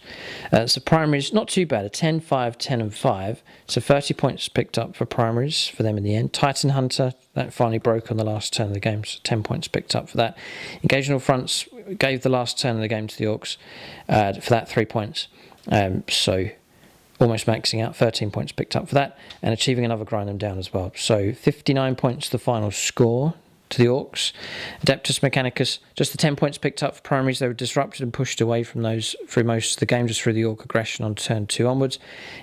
So primaries, not too bad, a 10, 5, 10 and 5. So 30 points picked up for primaries for them in the end. Titan Hunter, that finally broke on the last turn of the game, so 10 points picked up for that. Engagement fronts gave the last turn of the game to the Orcs for that, 3 points. So almost maxing out, 13 points picked up for that, and achieving another grind them down as well. So 59 points the final score to the Orcs. Adeptus Mechanicus, just the 10 points picked up for primaries. They were disrupted and pushed away from those through most of the game, just through the Orc aggression on turn 2 onwards.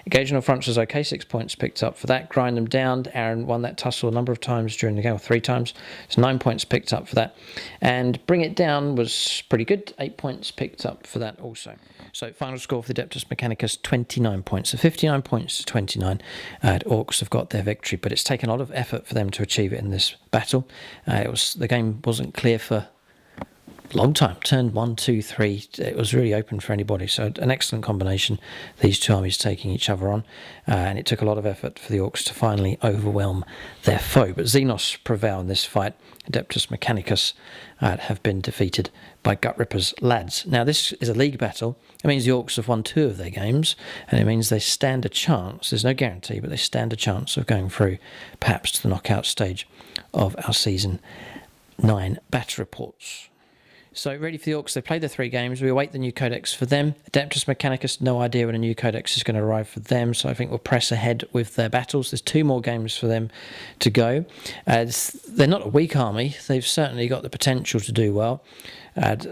Engagement on fronts was okay, 6 points picked up for that. Grind them down. Aaron won that tussle a number of times during the game, or 3 times. So 9 points picked up for that. And bring it down was pretty good, 8 points picked up for that also. So final score for the Adeptus Mechanicus, 29 points. So 59 points to 29. Orcs have got their victory, but it's taken a lot of effort for them to achieve it in this battle. The game wasn't clear for a long time. Turn 1, 2, 3. It was really open for anybody. So an excellent combination, these two armies taking each other on. And it took a lot of effort for the Orcs to finally overwhelm their foe. But Xenos prevail in this fight. Adeptus Mechanicus have been defeated by Gutripper's lads. Now this is a league battle. It means the Orcs have won 2 of their games, and it means they stand a chance, there's no guarantee, but they stand a chance of going through perhaps to the knockout stage of our Season 9 battle reports. So ready for the Orcs, they played their 3 games. We await the new codex for them. Adeptus Mechanicus, no idea when a new codex is going to arrive for them, so I think we'll press ahead with their battles. There's 2 more games for them to go. They're not a weak army. They've certainly got the potential to do well.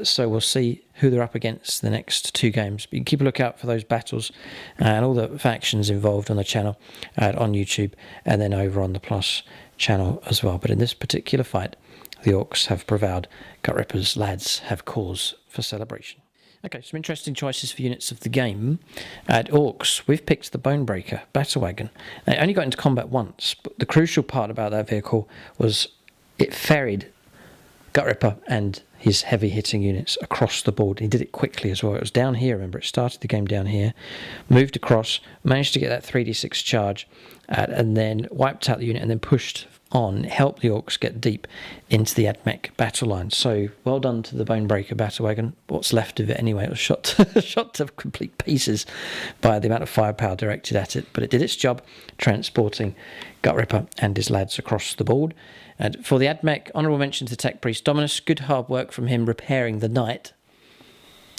So we'll see who they're up against the next 2 games. But you can keep a lookout for those battles and all the factions involved on the channel, on YouTube, and then over on the Plus channel as well. But in this particular fight, the Orcs have prevailed. Gutripper's lads have cause for celebration. Okay, some interesting choices for units of the game. At Orcs, we've picked the Bonebreaker Battle Wagon. Now, it only got into combat once, but the crucial part about that vehicle was it ferried Gutripper and his heavy-hitting units across the board. He did it quickly as well. It was down here, remember. It started the game down here, moved across, managed to get that 3d6 charge, and then wiped out the unit and then pushed on helped the Orcs get deep into the Admech battle line. So well done to the Bonebreaker battle wagon. What's left of it anyway, it was shot to complete pieces by the amount of firepower directed at it, but it did its job, transporting Gut Ripper and his lads across the board. And for the Admech, honourable mention to Tech Priest Dominus. Good hard work from him repairing the Knight.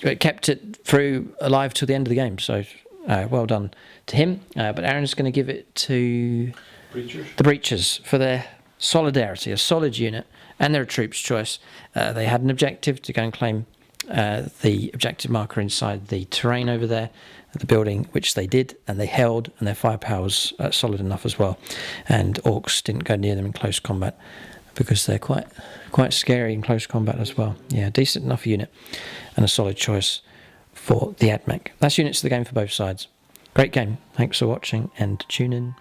It kept it through alive till the end of the game, so well done to him. But Aaron's going to give it to the Breachers for their solidarity, a solid unit, and their troops' choice. They had an objective to go and claim the objective marker inside the terrain over there, the building, which they did, and they held, and their firepower was solid enough as well. And Orcs didn't go near them in close combat because they're quite scary in close combat as well. Yeah, decent enough unit and a solid choice for the Admech. That's units of the game for both sides. Great game. Thanks for watching, and tune in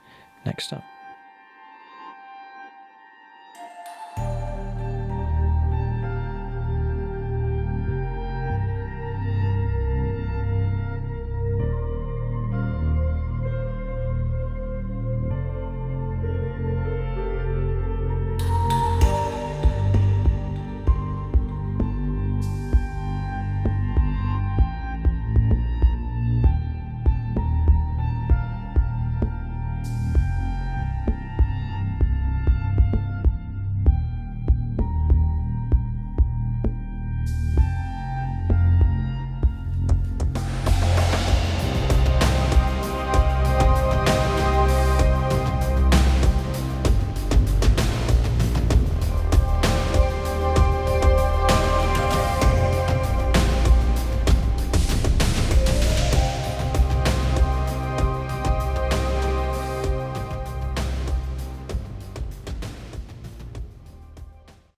next time.